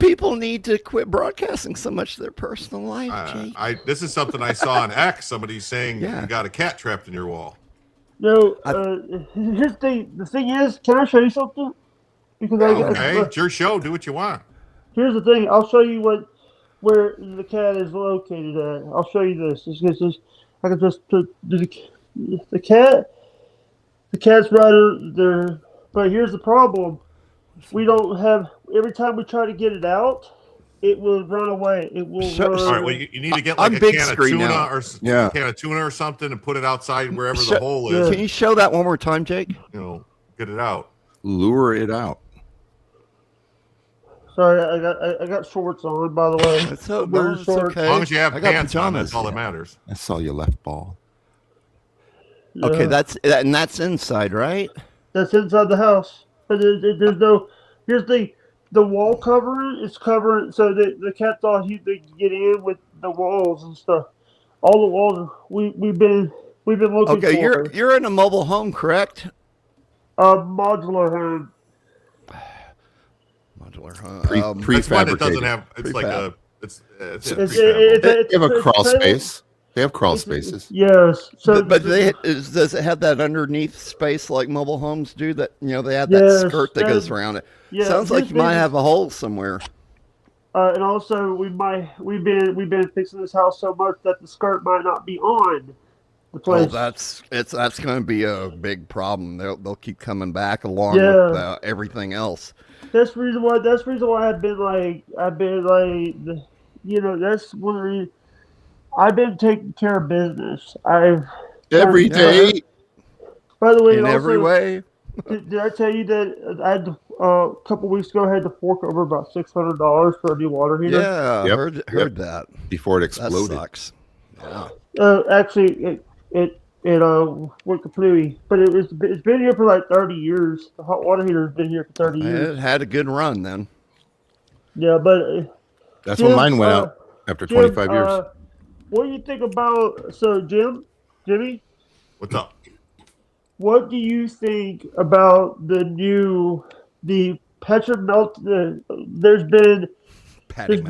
people need to quit broadcasting so much of their personal life, Jake. This is something I saw on X. Somebody saying Yeah. you got a cat trapped in your wall. No, here's the thing is, can I show you something? Because Okay, it's your show. Do what you want. here's the thing. I'll show you where the cat is located at. I'll show you this. I can just put the cat. The cat's right there. But here's the problem. We don't have. Every time we try to get it out, it will run away. It will run. All right. Well, you need to get I'm like a big can of screen tuna now. or Yeah. a can of tuna or something and put it outside wherever Sure. the hole is. Can you show that one more time, Jake? You know, get it out. Lure it out. Sorry, I got shorts on. By the way, It's, so, Wear no, it's shorts. okay. As long as you have I got pants on, pajamas. that's all that matters. I saw your left ball. Okay, Yeah. that's inside, right? That's inside the house. But there's no. Here's the wall covering. It's covering so the cat thought they could get in with the walls and stuff. All the walls. We've been looking Okay, for you're in a mobile home, correct? a modular home. Modular home. That's one that doesn't Prefabricated. have. It's like Prefab. a. It's It's prefab. They have a crawl trailer- space. They have crawl spaces. Yes. So but does it have that underneath space like mobile homes do? That they have that Yes, skirt that goes that- around it. yeah, Sounds like this you might thing- have a hole somewhere. and also we've been fixing this house so much that the skirt might not be on the Oh, place. that's going to be a big problem. They'll keep coming back along Yeah. with everything else. That's the reason why I've been like, that's one of the reasons. I've been taking care of business. I've Every day. By the way, In also, every way. did I tell you that I had to, a couple weeks ago I had to fork over about $600 for a new water heater? Yeah, Yep, heard that. Before it That exploded. sucks. Yeah. Actually, it went kaplooey, but it's been here for like 30 years. The hot water heater's been here for 30 years. It had a good run then. Yeah, but That's Jim, when mine went out after Jim, 25 years. what do you think about Jimmy? What's up? What do you think about the Patrick Melton? There's been Patrick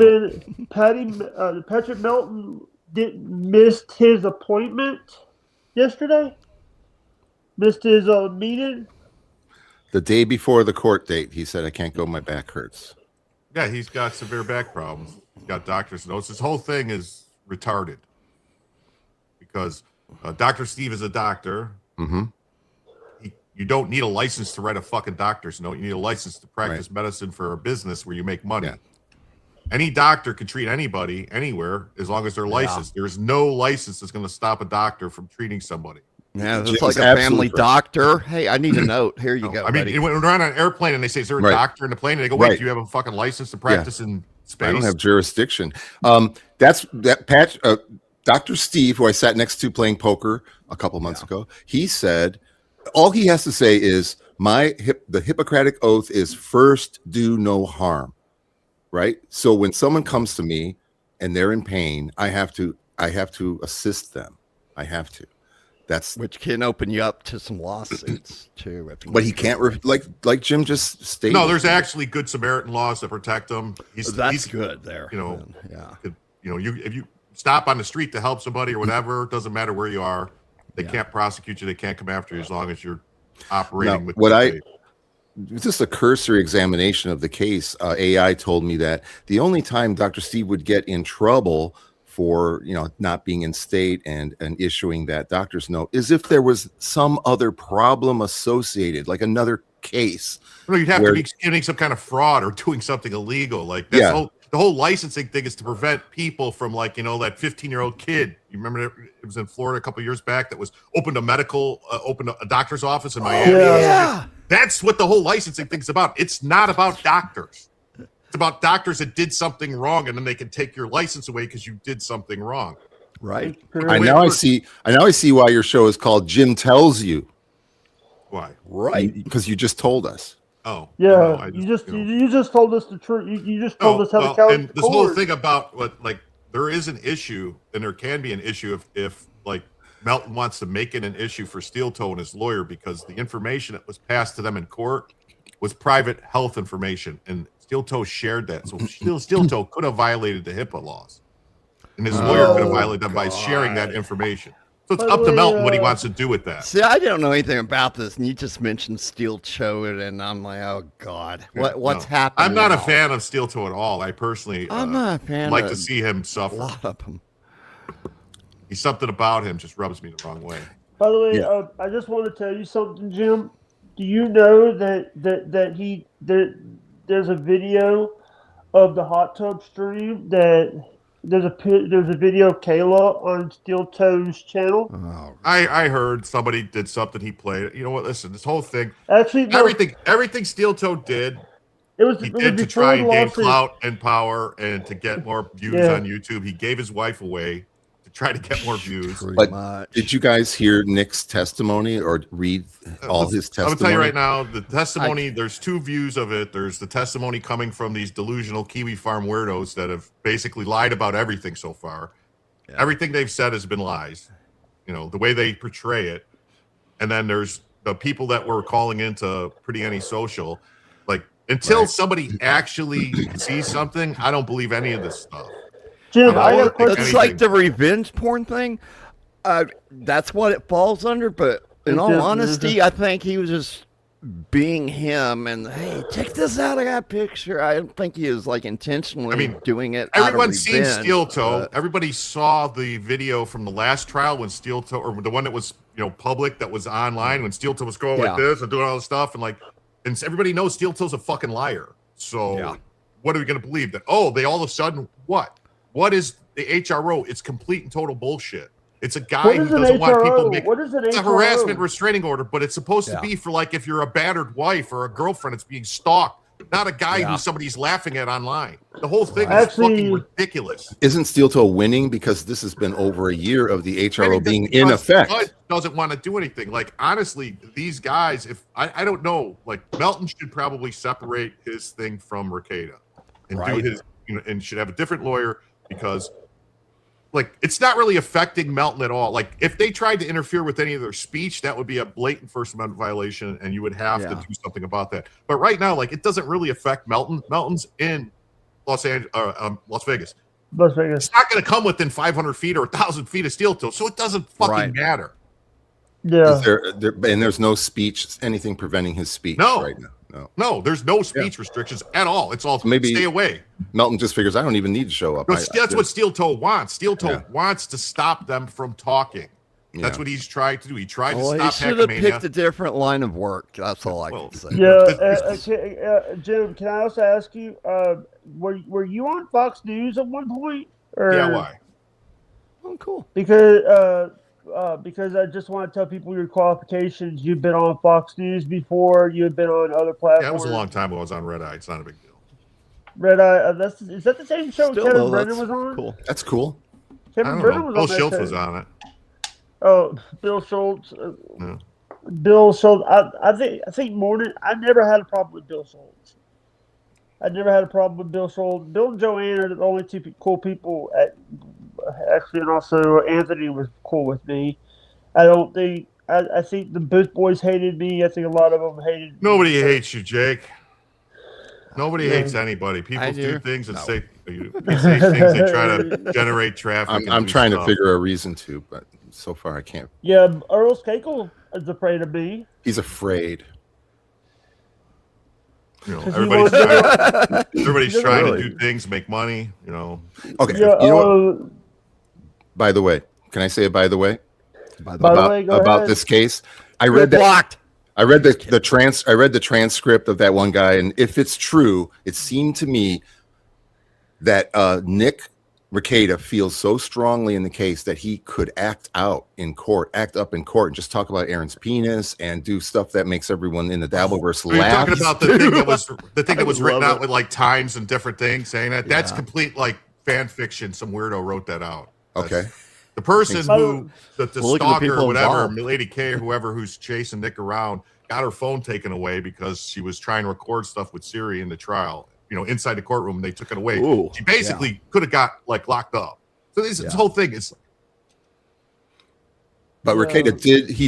Melton missed his appointment yesterday. Missed his meeting. The day before the court date, he said, "I can't go. My back hurts." Yeah, he's got severe back problems. He's got doctor's notes. This whole thing is retarded because Dr. Steve is a doctor. Mm-hmm. You don't need a license to write a fucking doctor's note. You need a license to practice medicine for a business where you make money. Yeah. Any doctor can treat anybody anywhere as long as they're licensed. There's no license that's going to stop a doctor from treating somebody. Yeah, it's Jim's like a absolutely family correct. doctor. Hey, I need a note. Here you go. I mean, buddy. when we're on an airplane and they say, "Is there a Right. doctor in the plane?" and they go, "Wait, Right. do you have a fucking license to practice in space?" I don't have jurisdiction. That's that Pat. Dr. Steve, who I sat next to playing poker a couple months ago, he said all he has to say is the Hippocratic oath is first do no harm. Right. So when someone comes to me and they're in pain, I have to assist them. I have to. That's which can open you up to some lawsuits too. but he can't like Jim just stated. No, there's actually good Samaritan laws that protect them. That's good there. You know, then. Yeah. if you stop on the street to help somebody or whatever, it doesn't matter where you are. They can't prosecute you. They can't come after you as long as you're operating Now, with what the just a cursory examination of the case. AI told me that the only time Dr. Steve would get in trouble for not being in state and issuing that doctor's note is if there was some other problem associated, like another case. No, you'd have to be committing some kind of fraud or doing something illegal. Like that's the whole licensing thing is to prevent people from that 15-year-old kid. You remember it was in Florida a couple of years back that was opened a doctor's office in Miami. Yeah. That's what the whole licensing thing's about. It's not about doctors. It's about doctors that did something wrong, and then they can take your license away because you did something wrong. Right. I see why your show is called Jim Tells You. Why? Right. Because you just told us. Oh. Yeah. You just told us the truth. You just told us how to count. And this whole thing about there is an issue, and there can be an issue if Melton wants to make it an issue for Steel Toe and his lawyer because the information that was passed to them in court was private health information, and Steel Toe shared that. So Steel Toe could have violated the HIPAA laws, and his lawyer could have violated them by sharing that information. So it's up to Melton what he wants to do with that. See, I don't know anything about this, and you just mentioned Steel Toe, and I'm like, oh God, what's happening? I'm not a fan of Steel Toe at all. I personally, I'm not a fan. Like to see him suffer. A lot of them. He's something about him just rubs me the wrong way. By the way, I just want to tell you something, Jim. Do you know that there's a video of the hot tub stream that there's a video of Kayla on Steel Toe's channel? Oh. I heard somebody did something. He played. You know what? Listen, this whole thing. Actually, no, everything Steel Toe did. He did to try and gain clout and power and to get more views on YouTube. He gave his wife away to try to get more views. But did you guys hear Nick's testimony or read all his testimony? I'm gonna tell you right now, the testimony. There's two views of it. There's the testimony coming from these delusional Kiwi Farm weirdos that have basically lied about everything so far. Yeah. Everything they've said has been lies. The way they portray it. And then there's the people that were calling into Pretty Antisocial. Until somebody actually sees something, I don't believe any of this stuff. Jim, I got a question. It's like the revenge porn thing. That's what it falls under. But in all honesty, I think he was just being him. And hey, check this out! I got a picture. I don't think he was intentionally doing it. Everyone's seen Steel Toe. Everybody saw the video from the last trial when Steel Toe, or the one that was public, that was online when Steel Toe was going like this and doing all this stuff and everybody knows Steel Toe's a fucking liar. So what are we going to believe? That, they all of a sudden, what? What is the HRO, it's complete and total bullshit. It's a guy What who is an doesn't want people HRO? making. What is an It's a HRO? harassment restraining order, but it's supposed to Yeah. be for like if you're a battered wife or a girlfriend that's being stalked, not a guy Yeah. who somebody's laughing at online. The whole thing is Actually- fucking ridiculous. Isn't Steel Toe winning because this has been over a year of the HRO Training being doesn't- in because effect? Bud doesn't want to do anything. Like honestly, these guys, if I don't know, like Melton should probably separate his thing from Rekieta and do Right. his, and should have a different lawyer because, like, it's not really affecting Melton at all. Like, if they tried to interfere with any of their speech, that would be a blatant First Amendment violation, and you would have to Yeah. do something about that. But right now, like, it doesn't really affect Melton. Melton's in Las Vegas. Las Vegas. It's not going to come within 500 feet or 1,000 feet of Steel Toe, so it doesn't fucking Right. matter. Yeah. Is and there's no speech, anything preventing his speech No. right now. No. No, there's no speech restrictions at all. It's all Maybe- stay away. Melton just figures I don't even need to show up. But that's what Steel Toe wants. Steel Toe Yeah. wants to stop them from talking. That's Yeah. what he's tried to do. He tried Well, to he stop should have Hackmania. picked a different line of work. That's all I Well, can say. Yeah, Jim. Can I also ask you? Were you on Fox News at one point? Or, Yeah, why? Oh, cool. Because I just want to tell people your qualifications. You've been on Fox News before. You've been on other platforms. Yeah, it was a long time ago. I was on Red Eye. It's not a big deal. Red Eye. Is that the same show Still, Kevin though, Brennan that's was on? cool. That's cool. I Kevin don't Brennan know. was Bill on that Schultz show. was on it. Oh, Bill Schultz. Yeah. Bill Schultz. I think Morning. I never had a problem with Bill Schultz. I never had a problem with Bill Schultz. Bill and Joanne are the only two cool people actually, and also Anthony was cool with me. I don't think. I think the Booth boys hated me. I think a lot of them hated me. Nobody hates you, Jake. Nobody Yeah. hates anybody. People I do do. things and No. say things. They try to generate traffic. I'm and do trying to stuff. figure a reason to, but so far I can't. Yeah, Earl Skakel is afraid of me. He's afraid. You know, 'Cause he everybody's trying Really? to do things, make money. You know, Okay. Yeah. You know what? By the way, can I say it? By the way, By the By way, the about way, go about ahead. this case, I you're read that. blocked. I read the transcript of that one guy, and if it's true, it seemed to me that Nick Rekieta feels so strongly in the case that he could act up in court, and just talk about Aaron's penis and do stuff that makes everyone in the Dabbleverse are you laugh. talking about the thing that was written love out it. with like times and different things saying that? That's Yeah. complete like fan fiction. Some weirdo wrote that out. Okay. The person who, the Well, look at the stalker people or whatever, involved. Lady K or whoever who's chasing Nick around, got her phone taken away because she was trying to record stuff with Siri in the trial, inside the courtroom, and they took it away. Ooh, She basically could have got like locked up. So this Yeah. whole thing is But Rekieta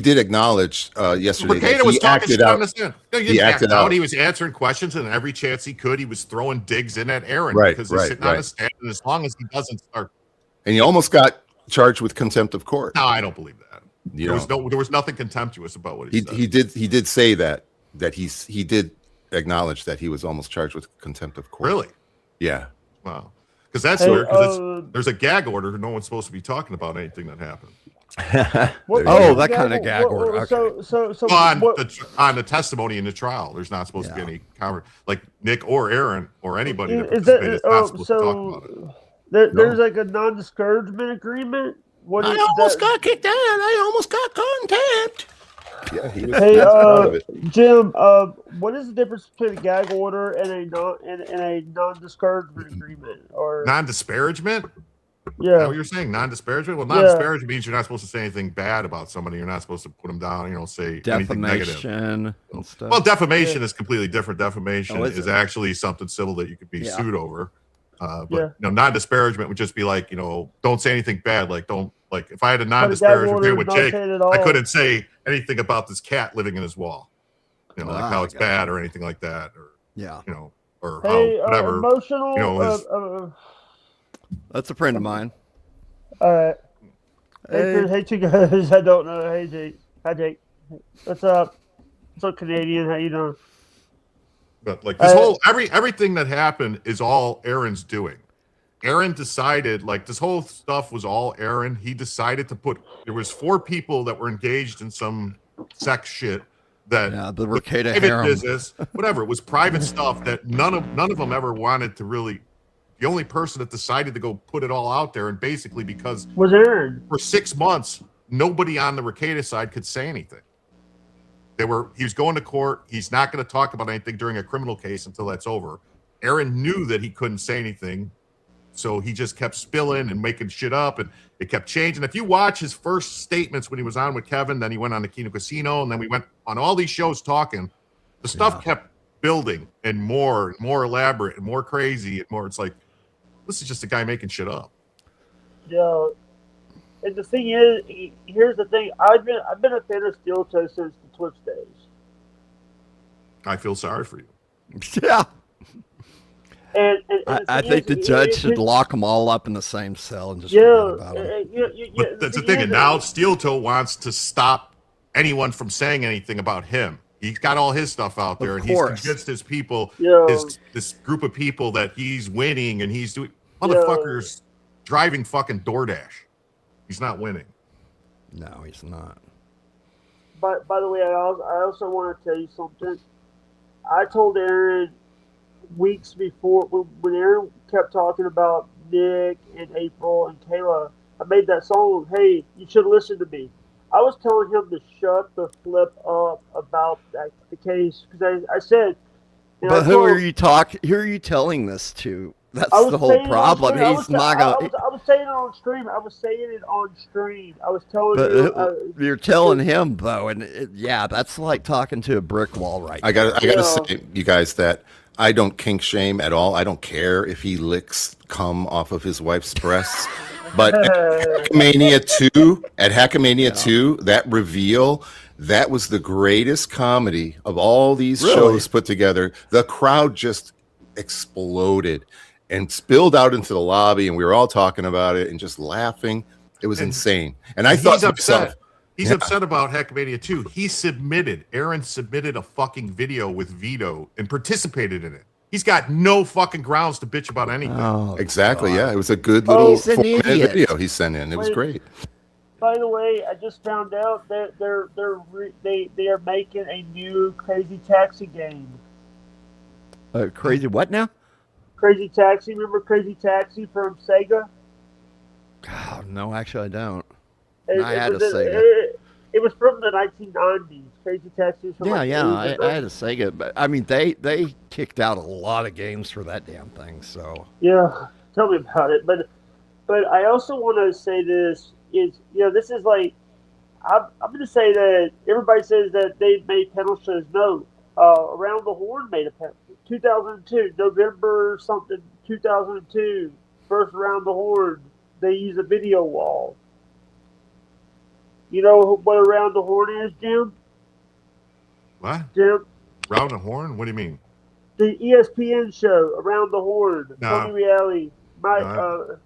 did acknowledge yesterday that Rekieta was he talking acted shit on out. the stand. No, He he didn't act acted out. out. He was answering questions, and every chance he could, he was throwing digs in at Aaron Right, because he's right, sitting on right. the stand. And as long as he doesn't start, And he almost got charged with contempt of court. no, I don't believe that. You There was nothing contemptuous about what he said. he did say that he did acknowledge that he was almost charged with contempt of court. Really? Yeah. Wow. Because that's Hey, weird. Because there's a gag order. No one's supposed to be talking about anything that happened Oh, that kind of gag order. Okay. So on the testimony in the trial. There's not supposed to be any like Nick or Aaron or anybody that is participated is that not supposed to talk about it. there's like a non-discouragement agreement? What is that? got kicked out. I almost got contempt. Yeah, he was, Hey, he was proud of it. Jim, what is the difference between a gag order and a non-discouragement agreement? Or Non-disparagement? Is that yeah, what you're saying? Non-disparagement? Well, Yeah. non-disparagement means you're not supposed to say anything bad about somebody. You're not supposed to put them down, say anything negative. Defamation and stuff. Well, defamation is completely different. Defamation Oh, is is it? actually something civil that you could be Yeah. sued over. But Yeah. non-disparagement would just be like, don't say anything bad. Like, don't like if I had a But a gag non-disparagement order agreement with not Jake, saying it all. I couldn't say anything about this cat living in his wall. Like Ah, how it's I gotcha. bad or anything like that, or Yeah, or Hey, how whatever. emotional. his- that's a friend of mine. All right. Hey. Hey, two guys. I don't know. Hey, Jake. Hi, Jake. What's up? What's up, Canadian? How you doing? But like this whole everything that happened is all Aaron's doing. Aaron decided, like this whole stuff was all Aaron. He decided to there was 4 people that were engaged in some sex shit that Yeah, the Rekieta private harem. business, whatever. It was private stuff that none of them ever wanted to really the only person that decided to go put it all out there, and basically because Was Aaron? for 6 months nobody on the Rekieta side could say anything. He was going to court. He's not going to talk about anything during a criminal case until that's over. Aaron knew that he couldn't say anything, so he just kept spilling and making shit up, and it kept changing. If you watch his first statements when he was on with Kevin, then he went on the Kino Casino, and then we went on all these shows talking, the stuff kept building and more elaborate and more crazy and more. It's like, this is just a guy making shit up. Yeah. And the thing is, here's the thing. I've been a fan of Steel Toe since the Twitch days. I feel sorry for you. Yeah. And I think the judge should lock them all up in the same cell and just Yeah, forget about them. But that's the thing. And now Steel Toe wants to stop anyone from saying anything about him. He's got all his stuff out there, Of and he's course. convinced his people, Yeah. this group of people, that he's winning, and he's doing motherfuckers driving fucking DoorDash. He's not winning. No, he's not. But by the way, I also want to tell you something. I told Aaron weeks before when Aaron kept talking about Nick and April and Kayla. I made that song. Hey, you should listen to me. I was telling him to shut the flip up about the case because I said. But who are you telling this to? That's the whole problem. He's not going. I was saying it on stream. I was telling But you. you're telling him though, and that's like talking to a brick wall right I gotta say, you guys, that I don't kink shame at all. I don't care if he licks cum off of his wife's breasts. But at Hackamania 2, that reveal, that was the greatest comedy of all these shows put together. The crowd just exploded and spilled out into the lobby, and we were all talking about it and just laughing. It was insane. And I thought He's to upset. myself, He's upset about Hackamania 2. Aaron submitted a fucking video with Vito and participated in it. He's got no fucking grounds to bitch about anything. Oh, exactly, yeah. It was a good little He's an 4-minute idiot. video he sent in. It was great. By the way, I just found out that they are making a new Crazy Taxi game. Crazy what now? Crazy Taxi, remember Crazy Taxi from Sega? Oh, no, actually, I don't. It had was a Sega. It was from the 1990s. Crazy Taxi was from I I had a Sega, but I mean, they kicked out a lot of games for that damn thing. So Yeah, tell me about it. But I also want to say this is, this is like, I'm going to say that everybody says that they made panel shows. No, Around the Horn made a panel. 2002, November something, 2002, first Around the Horn. They use a video wall. You know what Around the Horn is, Jim? What? Jim? Round the Horn? What do you mean? The ESPN show, Around the Horn. No. Tony Reale. No.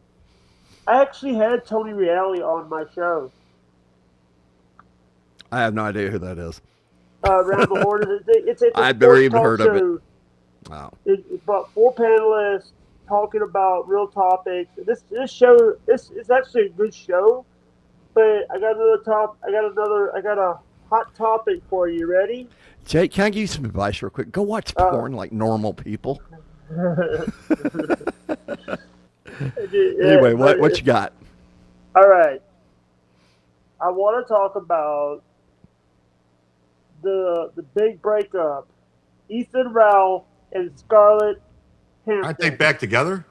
I actually had Tony Reale on my show. I have no idea who that is. Around the Horn. It's a I've never sports even talk heard of it. show. Wow. It brought 4 panelists talking about real topics. This show is actually a good show, but I got a hot topic for you. Ready? Jake, can I give you some advice real quick? Go watch porn like normal people. Anyway, what you got? All right. I want to talk about the big breakup. Ethan Ralph and Scarlett Hampton. Aren't they back together?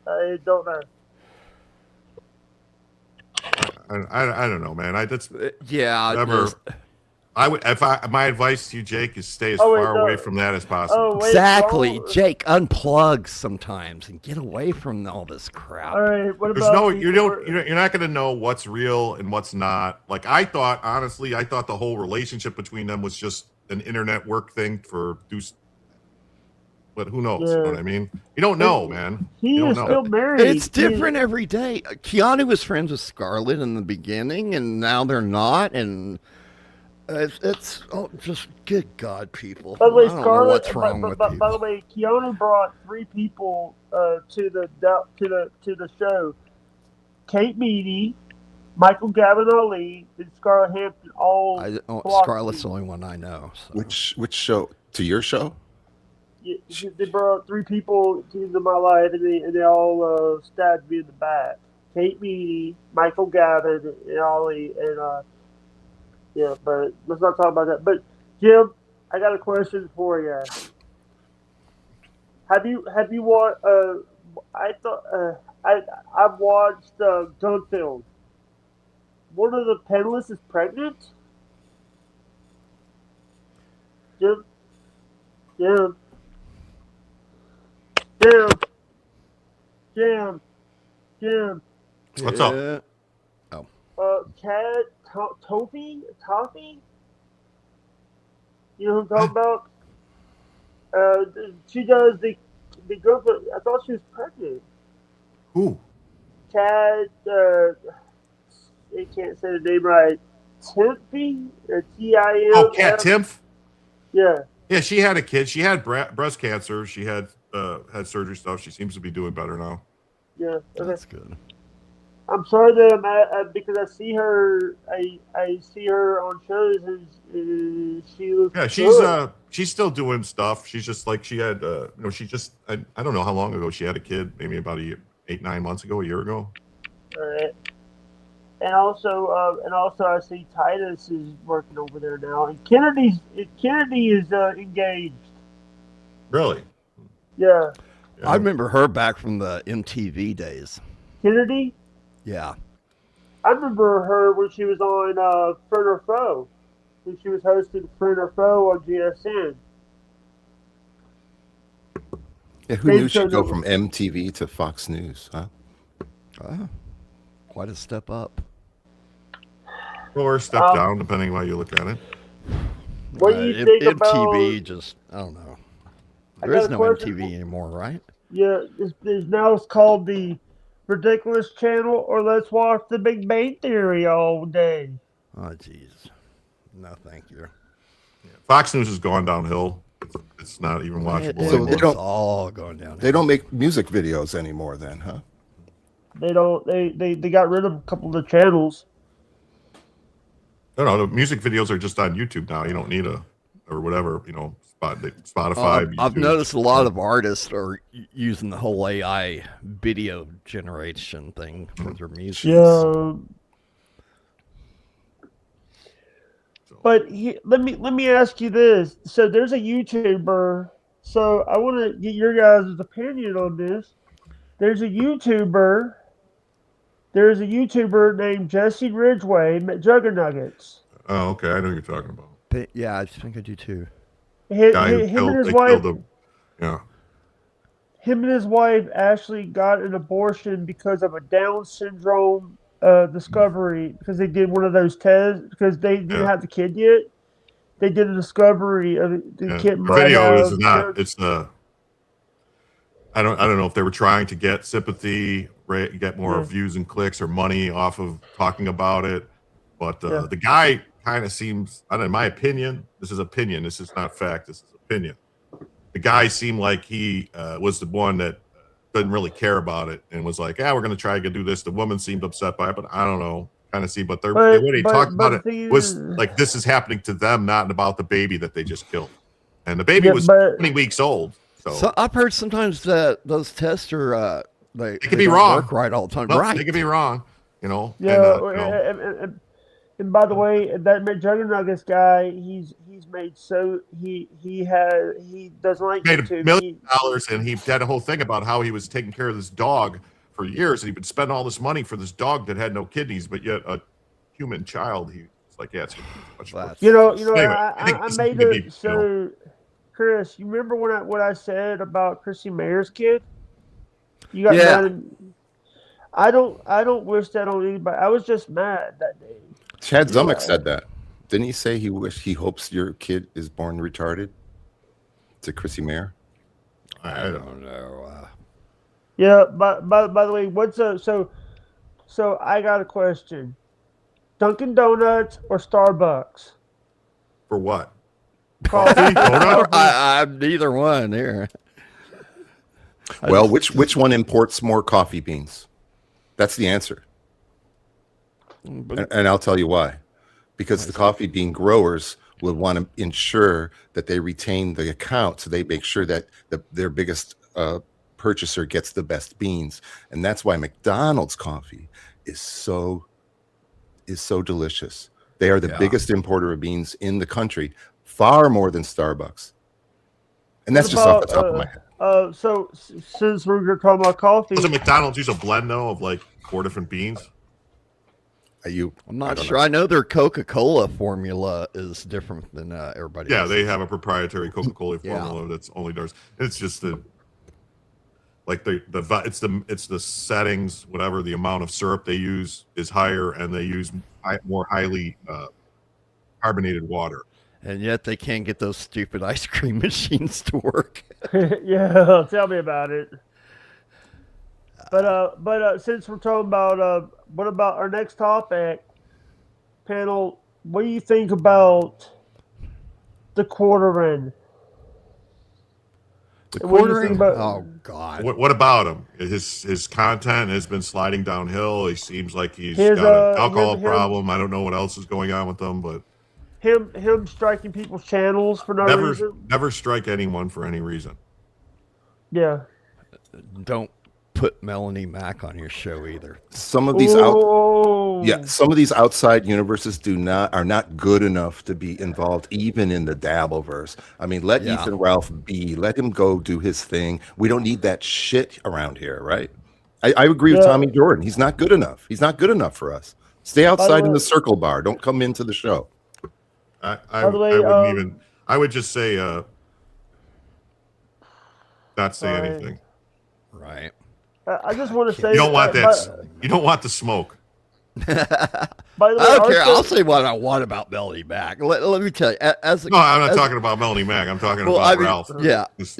I don't know. I don't know, man. Yeah. Never. I would. My advice to you, Jake, is stay as Oh, wait, far no. away from that as possible. Oh, wait, Exactly. no. Jake, unplug sometimes and get away from all this crap. All right. What There's about no, people you're not going to know what's real and what's not. Like I thought the whole relationship between them was just an internet work thing for Deuce. But who knows? You know what I mean? You don't know, man. He You don't is know. still married. It's different every day. Keanu was friends with Scarlett in the beginning, and now they're not. And it's just good God, people. By the way, I don't know Scarlett. what's wrong with By the people. way, Keanu brought 3 people to the show: Kate Meany, Michael Gavin Ali, and Scarlett Hampton. All blocked Scarlett's me. the only one I know. So. Which show? To your show? they brought 3 people into my life, and they all stabbed me in the back. Kate Meany, Michael Gavin, and Ollie, and yeah. But let's not talk about that. But Jim, I got a question for you. Have you watched? I thought I've watched Gunfield. One of the panelists is pregnant. Jim, Jim, Jim, Jim, Jim. What's up? Chad Toffee? You know who I'm talking about? She does the Gunfield. I thought she was pregnant. Who? Chad, I can't say the name right. Timpy? Tim? Oh, Kat Timpf? Yeah. Yeah, she had a kid. She had breast cancer. She had surgery stuff. She seems to be doing better now. Yeah. Okay. That's good. I'm sorry that I'm at, because I see her. I see her on shows, and she looks. Yeah, good. she's still doing stuff. She's just like she had. She just. I don't know how long ago she had a kid. Maybe about 8-9 months ago, a year ago. All right. And also, I see Titus is working over there now, and Kennedy is engaged. Really? Yeah. I remember her back from the MTV days. Kennedy. Yeah. I remember her when she was on Friend or Foe, when she was hosting Friend or Foe on GSN. Yeah, who knew she'd go from MTV to Fox News, huh? Quite a step up. Or a step down, depending on how you look at it. What do you think about MTV? Just I don't know. There is no MTV anymore, right? Yeah, there's now it's called the Ridiculous Channel, or Let's Watch the Big Bang Theory all day. Oh, jeez. No, thank you. Fox News has gone downhill. It's not even watchable So anymore. they don't- It's all going down. They don't make music videos anymore, then, huh? They don't. They got rid of a couple of the channels. No, the music videos are just on YouTube now. You don't need or whatever, Spotify. I've YouTube. noticed a lot of artists are using the whole AI video generation thing for their music. Yeah. But let me ask you this. So there's a YouTuber. So I want to get your guys' opinion on this. There's a YouTuber named Jesse Ridgway, Juggernuggets. Oh, okay. I know who you're talking about. Yeah, I think I do too. Him Guy who and his they wife. killed him. Yeah. Him and his wife actually got an abortion because of a Down syndrome discovery, because they did one of those tests because they didn't have the kid yet. They did a discovery of the kid. The video is not. It's the. I don't know if they were trying to get sympathy, get more views and clicks or money off of talking about it, but the guy kind of seems. I don't know, in my opinion, this is opinion. This is not fact. This is opinion. The guy seemed like he was the one that didn't really care about it and was like, "Yeah, we're going to try to do this." The woman seemed upset by it, but I don't know. Kind of see, but the way they talked about it was like this is happening to them, not about the baby that they just killed, and the baby was 20 weeks old. So I've heard sometimes that those tests are they could be wrong, work right all the time. Well, right, they could be wrong. Yeah, and by the way, that Juggernuggets guy, he's made he doesn't like made YouTube. $1 million, and he had a whole thing about how he was taking care of this dog for years, and he'd been spending all this money for this dog that had no kidneys, but yet a human child. He's like, yeah, it's too much work. Anyway, I I made it so. Chris, you remember what I said about Chrissy Mayer's kid? You got mad at me. I don't wish that on anybody. I was just mad that day. Chad Zumick said that. Didn't he say he hopes your kid is born retarded? To Chrissy Mayer? I don't know. Yeah, by the way, so I got a question. Dunkin' Donuts or Starbucks? For what? Coffee. I'm neither one here. Well, which one imports more coffee beans? That's the answer. And I'll tell you why. Because the coffee bean growers will want to ensure that they retain the account, so they make sure that their biggest purchaser gets the best beans, and that's why McDonald's coffee is so delicious. They are the biggest importer of beans in the country, far more than Starbucks. And that's just off the top of my head. So since we're talking about coffee, Doesn't McDonald's use a blend though of like 4 different beans? I'm not sure. I know their Coca-Cola formula is different than everybody. Yeah, else. they have a proprietary Coca-Cola formula that's only theirs. It's just it's the settings, whatever the amount of syrup they use is higher, and they use more highly carbonated water. And yet they can't get those stupid ice cream machines to work. yeah, tell me about it. But since we're talking about what about our next topic, panel? What do you think about the quartering? The What do you quartering? think about- Oh God! What about him? His content has been sliding downhill. He seems like he's His, got an alcohol him- problem. I don't know what else is going on with him, but Him striking people's channels for no reason. never strike anyone for any reason. Yeah. Don't put Melanie Mack on your show either. Some of these some of these outside universes are not good enough to be involved even in the Dabbleverse. I mean, let Ethan Ralph be. Let him go do his thing. We don't need that shit around here, right? I agree with Tommy Jordan. He's not good enough. He's not good enough for us. Stay outside in the circle bar. Don't come into the show. I wouldn't even. I would just say, not say anything. Right. I just want to say You don't want that. You don't want the smoke. By the way, I don't care. I'll say what I want about Melanie Mack. Let me tell you. No, I'm not talking about Melanie Mack. I'm talking about Ralph. Yeah, This-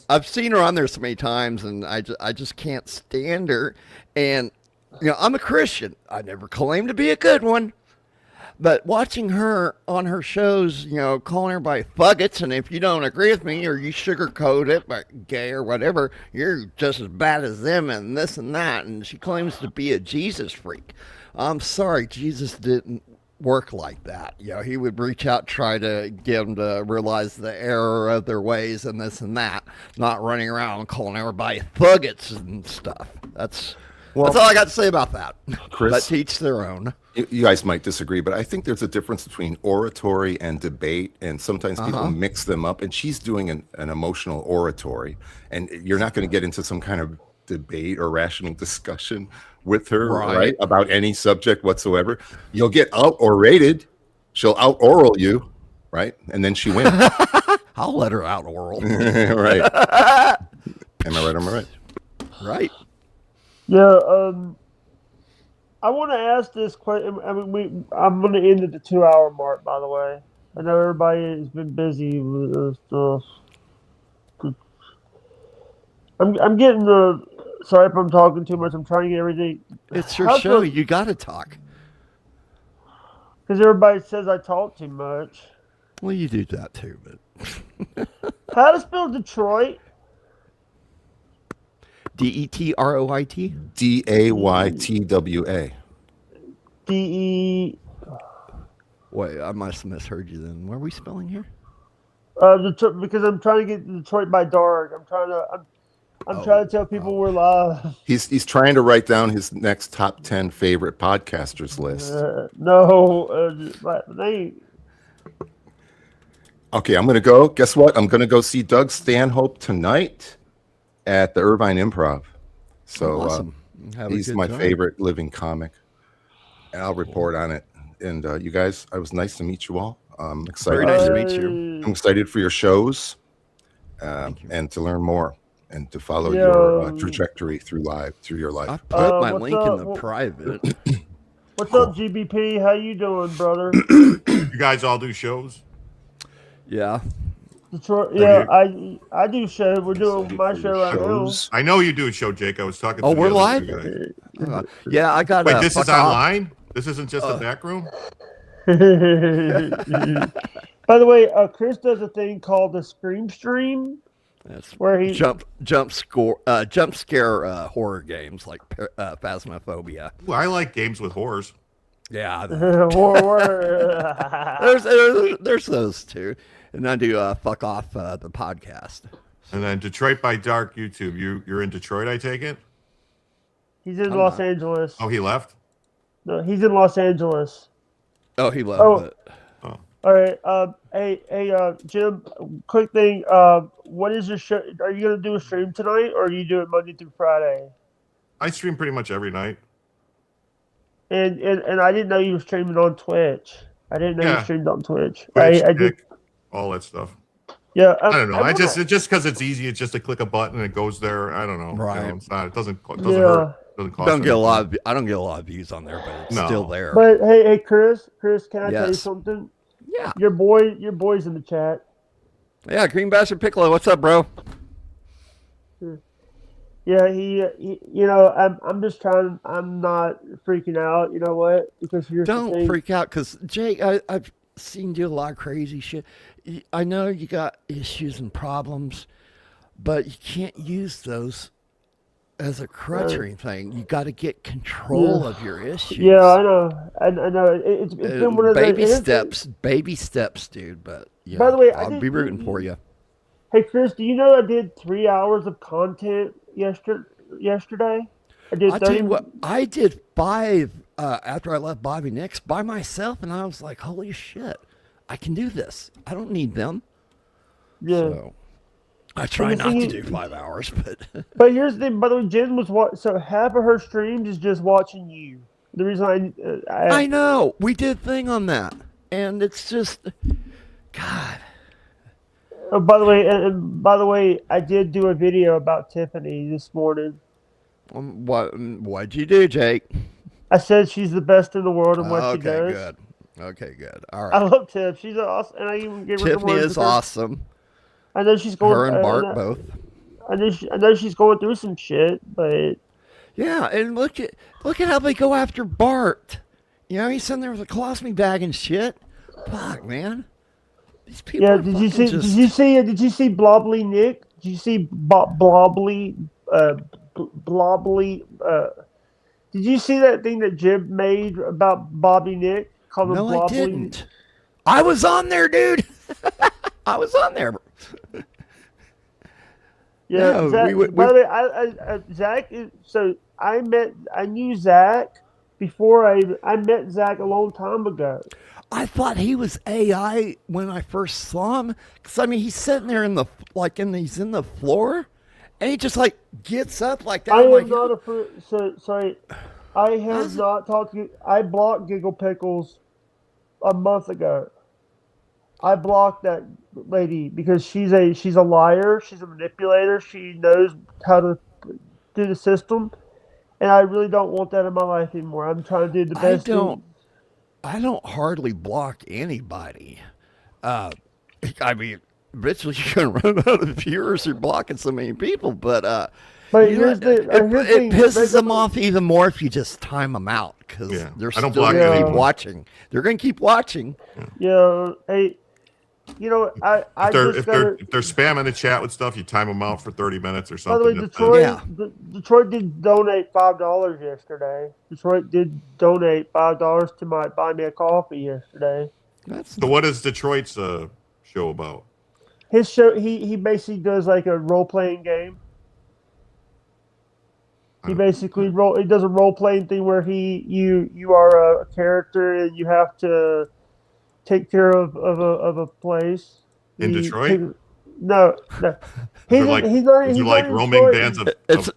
I've seen her on there so many times, and I just can't stand her. And I'm a Christian. I never claimed to be a good one. But watching her on her shows, calling everybody fuggots, and if you don't agree with me or you sugarcoat it, but gay or whatever, you're just as bad as them and this and that. And she claims to be a Jesus freak. I'm sorry, Jesus didn't work like that. He would reach out, try to get them to realize the error of their ways and this and that, not running around calling everybody fuggots and stuff. That's all I got to say about that. Chris, Let each their own. You guys might disagree, but I think there's a difference between oratory and debate, and sometimes people mix them up. And she's doing an emotional oratory, and you're not going to get into some kind of debate or rational discussion with her, right? About any subject whatsoever. You'll get out-orated. She'll out-oral you, right? And then she wins. I'll let her out-oral. Right. Am I right? Right. Yeah, I want to ask this question. I mean, I'm going to end at the 2-hour mark. By the way, I know everybody has been busy with this stuff. I'm getting the. Sorry if I'm talking too much. I'm trying to get everything. It's your show. You got to talk. Because everybody says I talk too much. Well, you do that too, but. How to spell Detroit? DETROIT? DAYTWA. DE. Wait, I must have misheard you then. What are we spelling here? Because I'm trying to get Detroit by dark. I'm trying to tell people we're live. He's trying to write down his next top 10 favorite podcasters list. They. Okay, I'm gonna go. Guess what? I'm gonna go see Doug Stanhope tonight at the Irvine Improv. So awesome. he's my favorite living comic, and I'll report on it. And you guys, it was nice to meet you all. I'm excited. Very nice to meet you. I'm excited for your shows, and to learn more and to follow your trajectory through your life. I put my link in the up? private. What's up, GBP? How you doing, brother? You guys all do shows? Yeah. Detroit, yeah, I do show. We're doing my show right now. I know you do a show, Jake. I was talking to we're the other live? two guys. Yeah, I got Wait, this is online? This isn't just a back room? By the way, Chris does a thing called the Scream Stream. That's where he jump scare horror games like Phasmophobia. Ooh, I like games with horrors. Yeah, Or- there's those two, and I do fuck off the podcast. And then Detroit by Dark YouTube. You're in Detroit, I take it? He's in I'm Los not. Angeles. Oh, he left? No, he's in Los Angeles. Oh, he left. Oh. But Oh. All right. Jim. Quick thing. What is your show? Are you gonna do a stream tonight, or are you doing Monday through Friday? I stream pretty much every night. And I didn't know you were streaming on Twitch. I didn't know you Yeah. streamed on Twitch. Twitch, I did. Kick, all that stuff. Yeah. I don't know. wanna- It's just because it's easy. It's just to click a button and it goes there. I don't know. Right. You know, it's not. It doesn't hurt. Yeah. Doesn't cost. don't get a anything. lot. I don't get a lot of views on there, but it's No. still there. But hey, Chris, can I tell you Yes. something? Yeah, Your boy's in the chat. yeah. Green Bastard Piccolo, what's up, bro? Yeah, he you know, I'm just trying. I'm not freaking out. You know what? Because here's the Don't thing. freak out, because Jake, I've seen you do a lot of crazy shit. I know you got issues and problems, but you can't use those as a crutch or anything. You got to get control of your issues. Yeah, I know. I know. It's been one of baby those steps, dude. But yeah, By the way, I'll be rooting for you. Hey, Chris, do you know I did 3 hours of content yesterday? I did I'll tell 30. you what, I did 5 after I left Bobby Nix by myself, and I was like, holy shit, I can do this. I don't need them. Yeah. So I try the not thing to is- do 5 hours, but But here's the thing. By the way, Jen was so half of her streams is just watching you. The reason I know we did a thing on that, and it's just, God. by the way, and by the way, I did do a video about Tiffany this morning. What'd you do, Jake? I said she's the best in the world and what she Okay, does. good. Okay, good. All I right. love Tiff. She's awesome, and I even gave her the Tiffany words is with her. awesome. I know she's going. Her and I Bart know- both. I know she's going through some shit, but Yeah, and look at how they go after Bart. You know, he's sitting there with a colostomy bag and shit. Fuck, man. These people. yeah. are Did you fucking see? just- Did you see Blobbly Nick? Did you see Blobbly? Blobbly. Did you see that thing that Jib made about Bobby Nick? Called him No, I Blobbly? didn't. I was on there, dude. I was on there. Yeah, No, Zach, we by the way, Zach is so I knew Zach before I met Zach a long time ago. I thought he was AI when I first saw him, because I mean he's sitting there he's in the floor, and he just like gets up like that. I I'm am like, not sorry. I have not talked to you. I blocked Giggle Pickles a month ago. I blocked that lady because she's a liar. She's a manipulator. She knows how to do the system, and I really don't want that in my life anymore. I'm trying to do the best. I don't hardly block anybody. I mean, eventually you're gonna run out of viewers. You're blocking so many people, but But you know, here's the it pisses them off even more if you just time them out, because Yeah, they're I don't still block gonna keep anyone. watching. They're gonna keep watching. Yeah, hey, you know, I If they're just gotta. if they're spamming the chat with stuff, you time them out for 30 minutes or By the way, something. Detroit, Yeah. Detroit did donate $5 yesterday. Detroit did donate $5 to my buy me a coffee yesterday. That's So what is Detroit's show about? His show, he basically does like a role playing game. He basically he does a role playing thing where you are a character and you have to take care of a place In Detroit? No. He's They're like, he's not. is He's it like not in roaming Detroit. bands of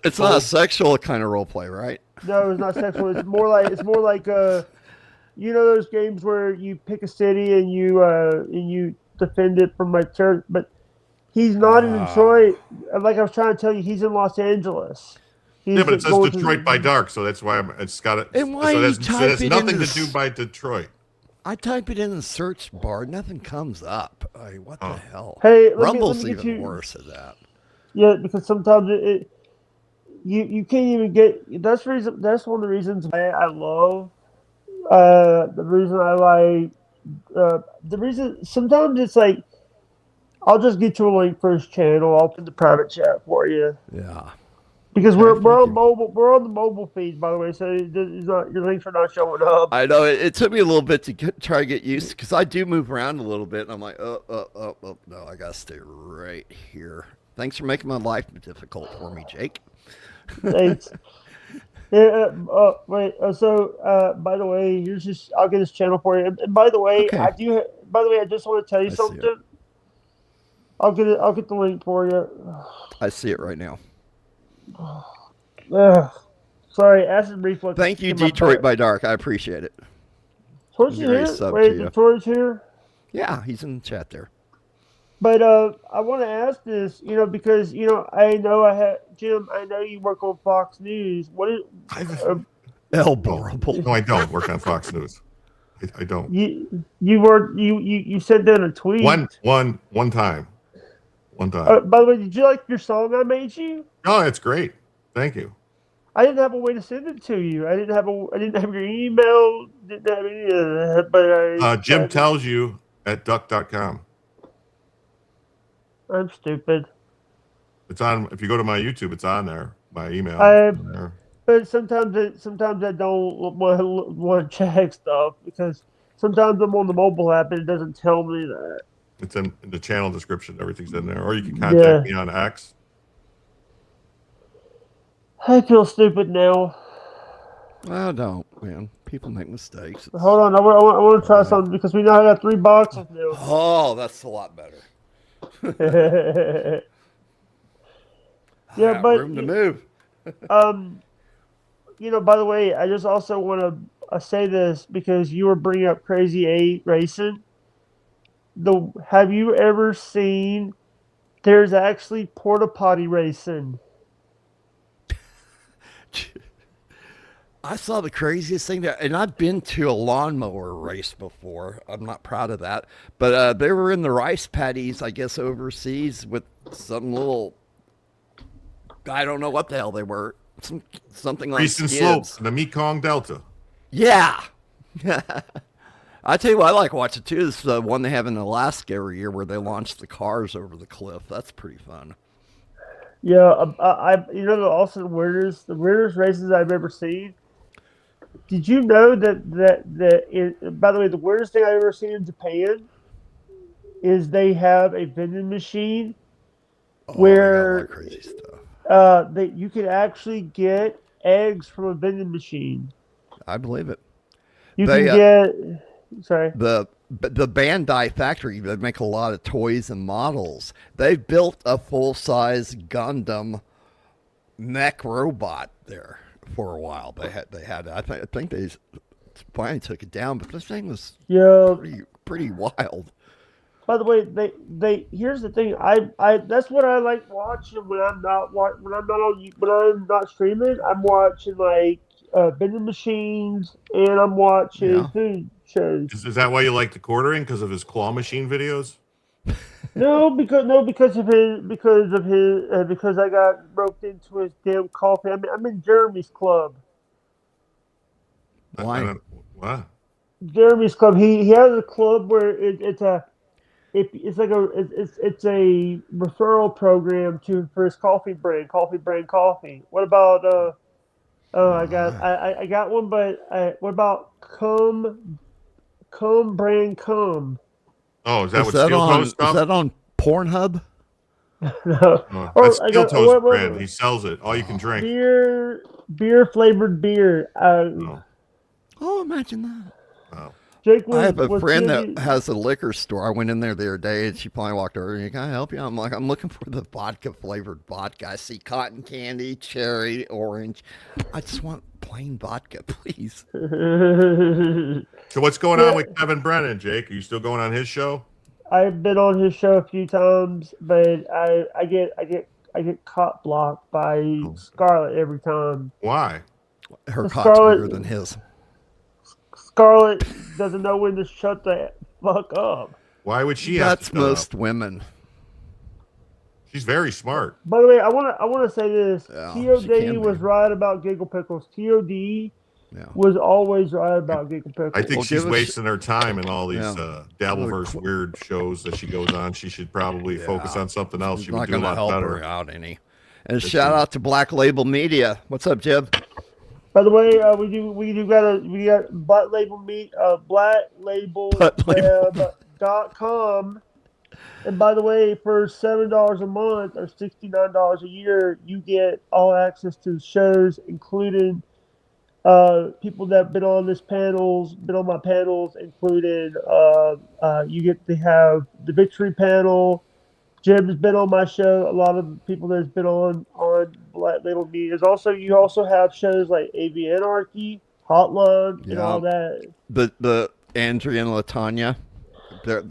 it's not a sexual kind of role play, right? No, it's not sexual. It's more like you know those games where you pick a city and you defend it from like terror. But he's not in Detroit. Like I was trying to tell you, he's in Los Angeles. Yeah, but it says going to- Detroit by Dark, so that's why it's got it. And why so you it type has it nothing into to do by Detroit. I type it in the search bar, nothing comes up. What the hell? Hey, let me Rumble's get even you- worse at that. Yeah, because sometimes you can't even get. That's one of the reasons why I love. The reason I like. The reason sometimes it's like, I'll just get you a link for his channel. I'll put the private chat for you. Yeah. Because Okay, we're thank on you. mobile. We're on the mobile feed, by the way. So it's not, your links are not showing up. I know it took me a little bit to try to get used to because I do move around a little bit, and I'm like, oh, no, I gotta stay right here. Thanks for making my life difficult for me, Jake. Thanks. Yeah. Wait. By the way, here's just. I'll get this channel for you. And by the way, Okay. By the way, I just want to tell you I see it. something. I'll get it. I'll get the link for you. I see it right now. Ugh. Sorry, acid reflux. Thank you, in my Detroit butt. by Dark. I appreciate it. Torch is Very here. sub Wait, to you. Detroit's here. Yeah, he's in the chat there. But I want to ask this, because I know I had Jim. I know you work on Fox News. What is Elborable. No, I don't work on Fox News. I don't. you sent down a tweet. One time. One time. By the way, did you like your song I made you? Oh, it's great. Thank you. I didn't have a way to send it to you. I didn't have your email. Didn't have any of that. But Jim tells you at duck.com. I'm stupid. It's on. If you go to my YouTube, it's on there. My email. On there. But sometimes I don't want to check stuff because sometimes I'm on the mobile app and it doesn't tell me that. It's in the channel description. Everything's in there. Or you can contact me on X. I feel stupid now. Oh, don't, man. People make mistakes. Hold on, I want to try something because we now got 3 boxes now. Oh, that's a lot better. Yeah, Got but room to move. by the way, I just also want to say this because you were bringing up Crazy 8 racing. Have you ever seen? There's actually porta potty racing. I saw the craziest thing there, and I've been to a lawnmower race before. I'm not proud of that, but they were in the rice paddies, I guess, overseas with some little. I don't know what the hell they were. Something like Eastern Slopes, the Mekong Delta. Yeah. I tell you what, I like watching too. This one they have in Alaska every year where they launch the cars over the cliff. That's pretty fun. Yeah, also the weirdest races I've ever seen. Did you know by the way, the weirdest thing I've ever seen in Japan is they have a vending machine where they got a lot of crazy stuff. that you can actually get eggs from a vending machine. I believe it. You can get. Sorry. The Bandai factory, they make a lot of toys and models. They built a full-size Gundam mech robot there for a while. They had I think they finally took it down, but this thing was pretty wild. By the way, they here's the thing. I that's what I like watching when I'm not streaming. I'm watching like vending machines and I'm watching food shows. Is that why you like the quartering? Because of his claw machine videos? because I got roped into his damn coffee. I'm in Jeremy's club. Why? What? Jeremy's club. He has a club where it's a referral program for his coffee brand coffee. What about I got one, but what about Comb brand Comb? Oh, is that what that Steel on? Toe stuff? Is that on Pornhub? No. That's Steel Toe's brand. He sells it. All you can drink. Beer flavored beer. Oh, imagine that. Oh. Jake I have a friend that has a liquor store. I went in there the other day, and she finally walked over. And can I help you? I'm like, I'm looking for the vodka flavored vodka. I see cotton candy, cherry, orange. I just want plain vodka, please. So what's going on with Kevin Brennan, Jake? Are you still going on his show? I've been on his show a few times, but I get caught blocked by Scarlett every time. Why? Her cock's bigger than his. Scarlett doesn't know when to shut the fuck up. Why would she have to That's shut most up? women. She's very smart. By the way, I want to say this. Yeah, TOD she can be. was right about Giggle Pickles. TOD was always right about Giggle Pickles. I think Well, she's give us- wasting her time in all these Dabbleverse Well, weird shows that she goes on. She should probably focus on something else. She's She would not do a going to lot help better. her out any. And shout out to Black Label Media. What's up, Jib? By the way, we got Black Label Meat, blacklabelweb.com. And by the way, for $7 a month or $69 a year, you get all access to shows, including people that have been on my panels, including you get to have the Victory panel. Jim has been on my show. A lot of people that's been on Black Label Media. You also have shows like AV Anarchy, Hotline, and all that. The Andrea and Latanya. They're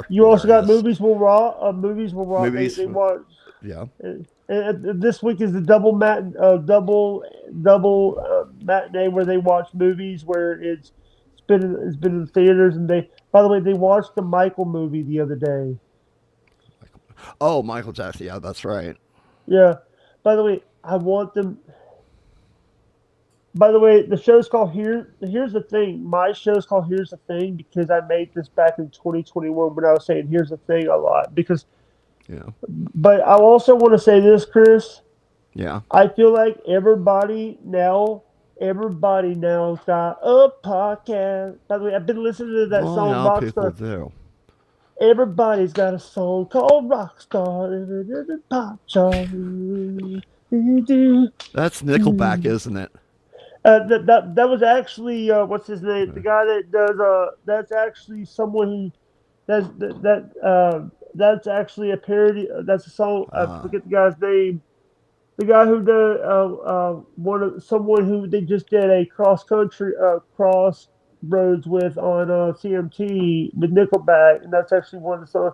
you also got hilarious. Movies Will Rock. Movies Will Rock. They watch. Yeah. And this week is the double matinee where they watch movies where it's been in theaters, and by the way, they watched the Michael movie the other day. Oh, Michael Jackson. Yeah, that's right. Yeah. By the way, I want them. By the way, the show's called Here's the Thing. My show's called Here's the Thing because I made this back in 2021 when I was saying Here's the Thing a lot. But I also want to say this, Chris. Yeah. I feel like everybody now's got a podcast. By the way, I've been listening to that song Rockstar. Do. Everybody's got a song called Rockstar. Pop chart. That's Nickelback, isn't it? That was actually what's his name? The guy that does that's actually someone who that's actually a parody. That's a song. I forget the guy's name. The guy who did someone who they just did a crossroads with on CMT with Nickelback, and that's actually one of the songs.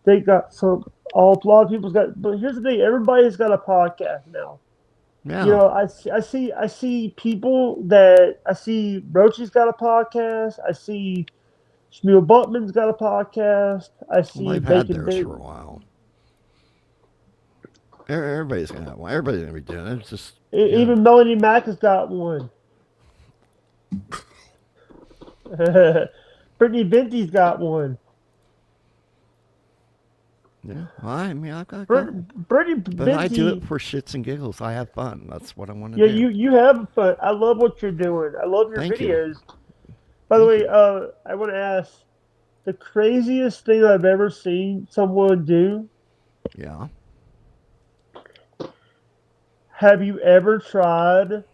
They got a lot of people's got. But here's the thing: everybody's got a podcast now. Yeah. You know, I see people that I see. Roachie's got a podcast. I see Shmuel Buttman's got a podcast. I see They've had theirs for a while. Everybody's gonna have one. Everybody's gonna be doing it. It's just even Melanie Mack has got one. Brittany Benty's got one. Yeah, I mean, I've got. Brittany But Benty, I do it for shits and giggles. I have fun. That's what I want to yeah, do. you have fun. I love what you're doing. I love your Thank you. videos. By the way, I want to ask the craziest thing I've ever seen someone do. Yeah. Have you ever tried?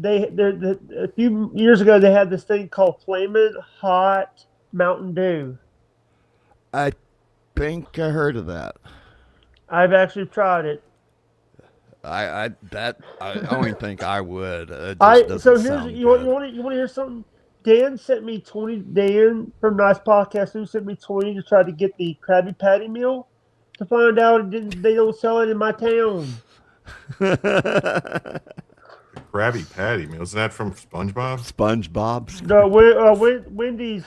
A few years ago they had this thing called Flamin' Hot Mountain Dew. I think I heard of that. I've actually tried it. I only think I would. It just So doesn't here's sound you good. want to hear something? Dan sent me 20. Dan from Nice Podcast who sent me 20 to try to get the Krabby Patty meal. To find out they don't sell it in my town. Krabby Patty meal. Isn't that from SpongeBob? SpongeBob's. No,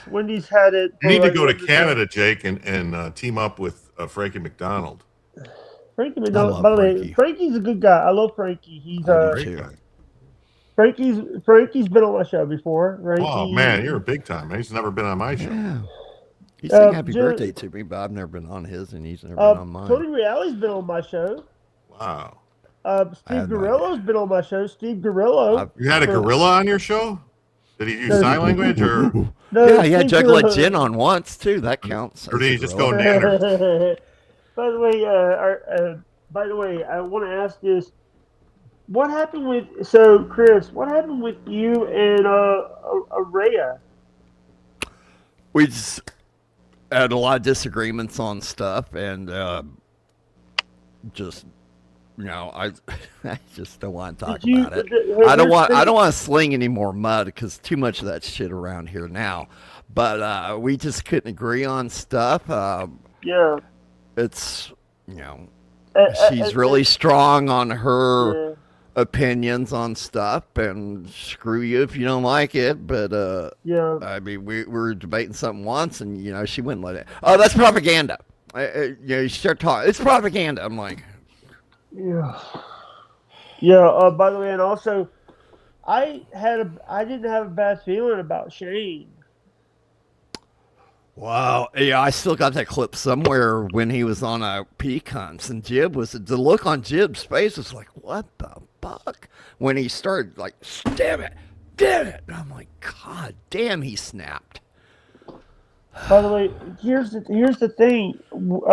Wendy's had it. You need to go to Canada, Jake, and team up with Frankie McDonald. Frankie I McDonald. love By the way, Frankie. Frankie's a good guy. I love Frankie. He's Great guy. Frankie's been on my show before. Frankie, Oh man, you're a big time. Man. He's never been on my show. Yeah. He sang happy Jim- birthday to me, but I've never been on his, and he's never been on mine. Tony Reale's been on my show. Wow. Steve had no Gorillo's been on my show. Steve Gorillo. You had a gorilla on your show? Did he use sign language or No, Yeah, he had Steve Juggalo Gorillo. Gin on once too. That counts. or did he just Gorilla. go nanner? By the way, I want to ask this: what happened with Chris? What happened with you and Araya? We just had a lot of disagreements on stuff, and just I just don't want to talk about it. I don't want to sling any more mud because too much of that shit around here now. But we just couldn't agree on stuff. Yeah. It's she's really strong on her Yeah. opinions on stuff, and screw you if you don't like it. But Yeah. I mean, we were debating something once, and she wouldn't let it. Oh, that's propaganda. You start talking. It's propaganda. I'm like, Yeah. Yeah. By the way, and also, I didn't have a bad feeling about Shane. Wow. Yeah, I still got that clip somewhere when he was on peak hunts, and Jib was the look on Jib's face was like, "What the fuck?" When he started like, "Damn it, damn it!" And I'm like, "God damn!" He snapped. By the way, here's the thing.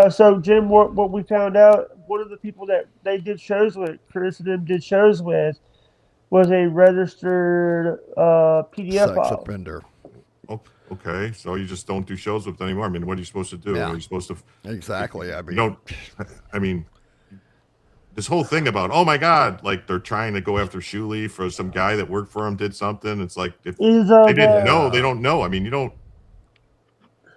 So Jim, what we found out, one of the people that they did shows with, Chris and them did shows with, was a registered PDF Sex file. offender. Oh, okay, so you just don't do shows with them anymore. I mean, what are you supposed to do? Yeah. Are you supposed to? Exactly. I mean, You don't. I mean, this whole thing about oh my god, like they're trying to go after Shuli for some guy that worked for him did something. It's like if Is they didn't know, Yeah. they don't know. I mean, you don't.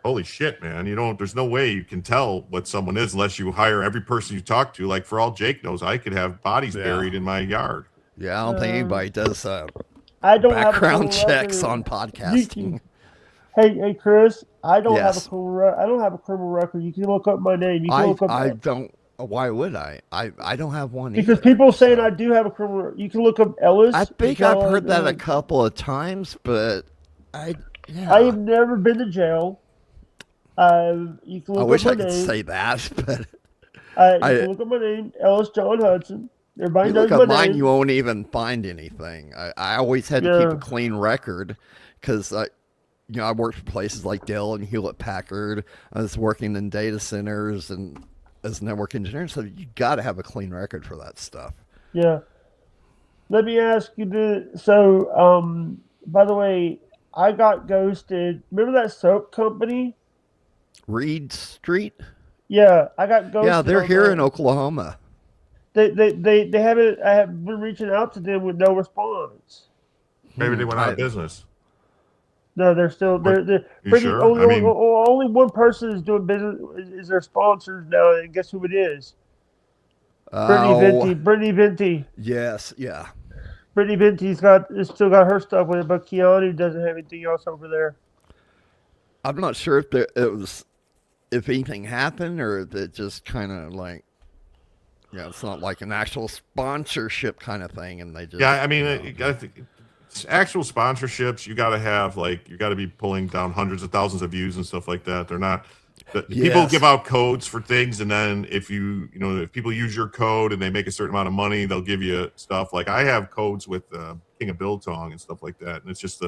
Holy shit, man! You don't. There's no way you can tell what someone is unless you hire every person you talk to. Like for all Jake knows, I could have bodies Yeah. buried in my yard. yeah, I don't think anybody does I don't have a background criminal checks record. on podcasting. Hey, Chris, I don't have a Yes. I don't have a criminal record. You can look up my name. You can look up I don't. Why would I? I don't have one because either, people saying so. I do have a criminal. You can look up Ellis. I think You I've can heard that a look- couple of times, but yeah. I have never been to jail. You can I look wish up I my could name. say that, but You can look up my name, Ellis John Hudson. Everybody you knows look my up mine, name. you won't even find anything. I always had to keep Yeah. a clean record because I worked for places like Dell and Hewlett Packard. I was working in data centers and as a network engineer, so you got to have a clean record for that stuff. Yeah. Let me ask you this. So, by the way, I got ghosted. Remember that soap company? Reed Street? Yeah, I got ghosted. Yeah, they're on here that. in Oklahoma. They haven't. I have been reaching out to them with no response. Maybe they went out I- of business. No, they're still they're You pretty. sure? Only, I mean- only one person is doing business. Is their sponsors now? And guess who it is? Brittany Venti. Brittany Venti. Yes, yeah. Brittany Venti's still got her stuff with it, but Keanu doesn't have anything else over there. I'm not sure if anything happened or if it just kind of like, it's not like an actual sponsorship kind of thing, and they just Yeah, I mean, you gotta think, actual sponsorships. You got to have you got to be pulling down hundreds of thousands of views and stuff like that. They're not. People Yes. give out codes for things, and then if if people use your code and they make a certain amount of money, they'll give you stuff. Like I have codes with King of Biltong and stuff like that, and it's just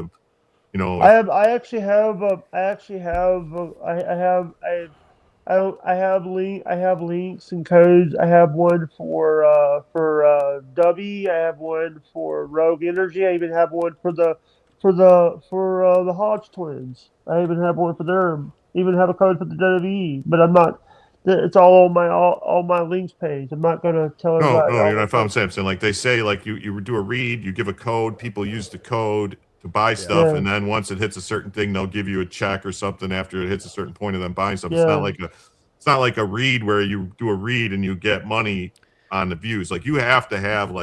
I have links and codes. I have one for Dubby. I have one for Rogue Energy. I even have one for the Hodge twins. I even have one for them. Even have a code for the WWE, but I'm not. It's all on my links page. I'm not gonna tell No, everybody. you're not. I'm saying, like they say, like you do a read, you give a code, people use the code to buy stuff, Yeah. and then once it hits a certain thing, they'll give you a check or something after it hits a certain point of them buying something. Yeah. It's not like a read where you do a read and you get money on the views. Like you have to have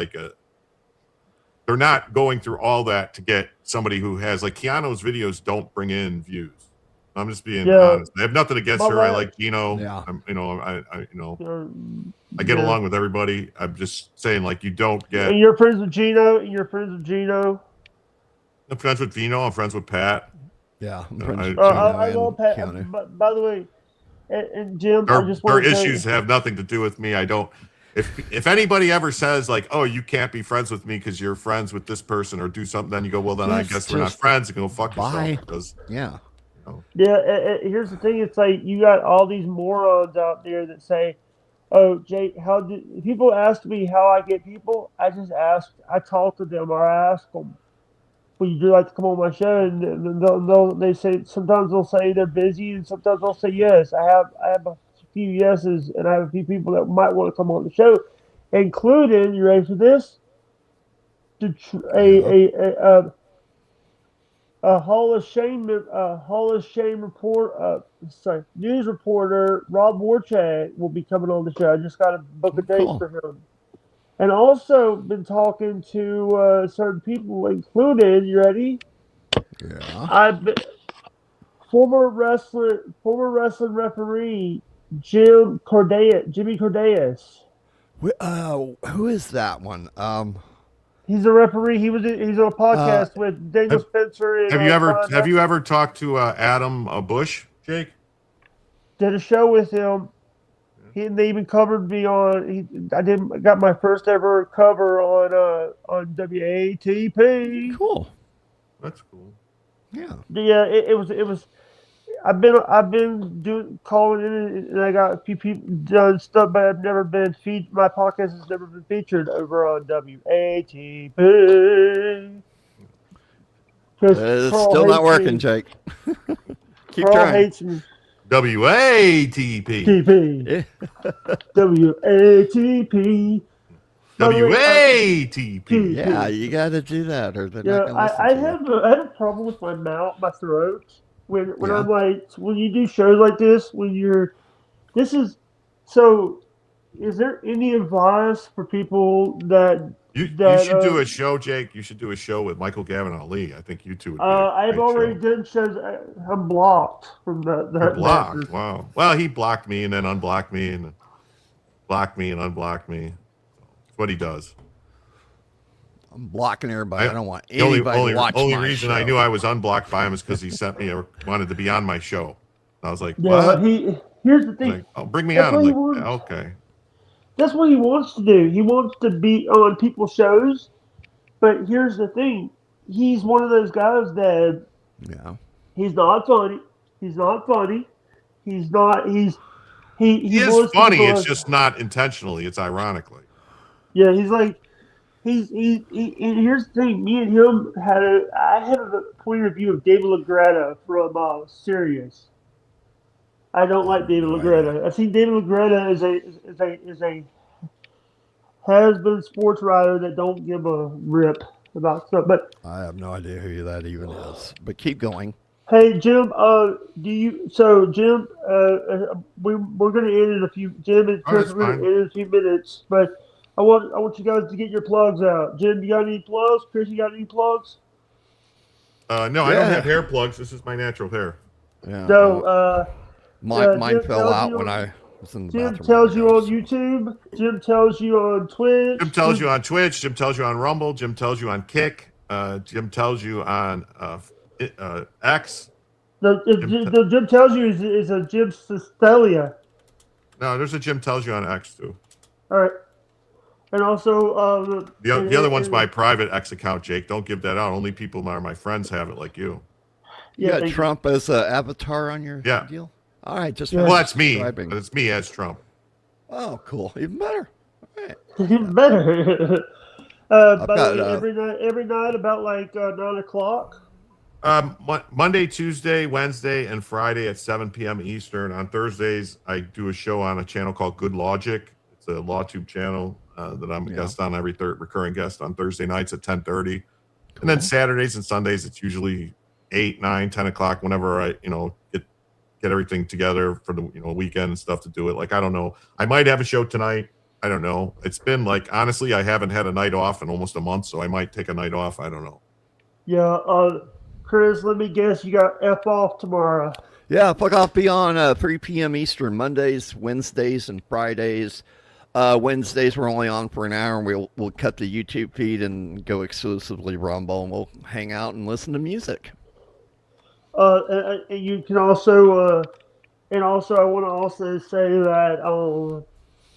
they're not going through all that to get somebody who has Keanu's videos don't bring in views. I'm just being honest. I have nothing against But her. I what- like Gino. Yeah. I get Yeah. along with everybody. I'm just saying, you don't get. And you're friends with Gino. And you're friends with Gino. I'm friends with Vino. I'm friends with Pat. yeah. I'm No, friends I- with I Gino love and Pat. Keanu. But by the way, and Jim, I Their, just their want to say, issues have nothing to do with me. I don't. If anybody ever says oh, you can't be friends with me because you're friends with this person or do something, then you go, well, then I Just- guess we're not just friends. And go fuck bye. yourself. Because Yeah. Yeah, here's the thing. It's like you got all these morons out there that say, "Oh, Jake, how do people ask me how I get people?" I just ask. I talk to them, or I ask them, "Would you like to come on my show?" And they say sometimes they'll say they're busy, and sometimes they'll say yes. I have a few yeses, and I have a few people that might want to come on the show, including, you ready for this? A Hall of Shame news reporter Rob Warchak will be coming on the show. I just got to book a date Cool. for him, and also been talking to certain people, including, you ready? Yeah. I've been, former wrestling referee Jimmy Cordeas. Who is that one? He's a referee. He's on a podcast with Daniel Spencer. And have you ever talked to Adam Bush? Jake? Did a show with him. They even covered me on. I got my first ever cover on WATP. Cool. That's cool. Yeah. Yeah, it was. I've been doing calling in, and I got a few people done stuff, but I've never been featured. My podcast has never been featured over on WATP. It's Carl still not hates working, me. Jake. Keep Carl trying. hates me. WATP. TP. Yeah. WATP. By the way, WATP. Yeah, you got to do that, or they're Yeah, not going to listen I to you. have a problem with my mouth, my throat. When Yeah. I'm like, when you do shows like this, so is there any advice for people that You that should do a show, Jake. You should do a show with Michael Gavin Ali. I think you two would be I've already show. done shows. I'm blocked from You're that. blocked. Wow. Well, he blocked me and then unblocked me and blocked me and unblocked me. That's what he does. I'm blocking everybody. I don't want The only, anybody only, to watch only my reason show. I knew I was unblocked by him is because he sent me wanted to be on my show. I was like, Yeah, what? here's the thing. Like, oh, bring me That's on. I'm what he like, wants. okay. That's what he wants to do. He wants to be on people's shows. But here's the thing. He's one of those guys that Yeah. he's not funny. He's not funny. He's not. He He is wants to funny. be It's on- just not intentionally. It's ironically. Yeah, he's like he and here's the thing. Me and him I had a point of view of David LaGretta from Sirius. I don't like David LaGretta. I think David LaGretta is a has been sports writer that don't give a rip about stuff. But I have no idea who that even is. But keep going. hey, Jim, Jim, we're going to end in a few. Jim and Oh, Chris that's are going fine. to end in a few minutes, but I want you guys to get your plugs out. Jim, you got any plugs? Chris, you got any plugs? No, I don't Yeah. have hair plugs. This is my natural hair. Yeah. So, mine Jim fell tells out you- when I was in the Jim bathroom. tells you on overdose. YouTube. Jim tells you on Twitch. Jim tells you on Twitch. Jim tells you on Rumble. Jim tells you on Kick. Jim tells you on X. The Jim tells you is a Jim Sestelia. No, there's a Jim tells you on X too. All right, and also The other one's my private X account, Jake. Don't give that out. Only people my friends have it, like you. You Yeah, got thank you. Trump as an avatar on your Yeah. deal? All right, just Well, that's me. subscribing. But it's me as Trump. Oh, cool. Even better. All right. Even better. By the got, way, every night about like 9:00. Monday, Tuesday, Wednesday, and Friday at 7 p.m. Eastern. On Thursdays, I do a show on a channel called Good Logic. It's a LawTube channel that I'm a guest on, every recurring guest on Thursday nights at 10:30. And then Saturdays and Sundays, it's usually 8, 9, 10 o'clock, whenever I, get everything together for the, weekend and stuff to do it. Like, I don't know. I might have a show tonight. I don't know. It's been like, honestly, I haven't had a night off in almost a month, so I might take a night off. I don't know. Yeah, Chris, let me guess, you got F off tomorrow. Yeah, fuck off be on 3 p.m. Eastern, Mondays, Wednesdays, and Fridays. Wednesdays we're only on for an hour, and we'll cut the YouTube feed and go exclusively Rumble, and we'll hang out and listen to music. And you can also, and also I want to also say that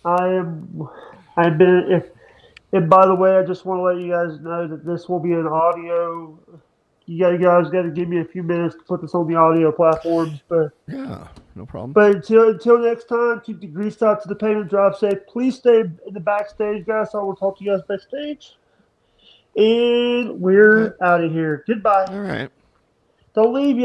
I've been and by the way, I just want to let you guys know that this will be an audio. You guys got to give me a few minutes to put this on the audio platforms, but Yeah, no problem. But until next time, keep the grease out to the paint and drive safe. Please stay in the backstage, guys. So I will talk to you guys backstage. And we're out of here. Goodbye. All right. Don't leave yet.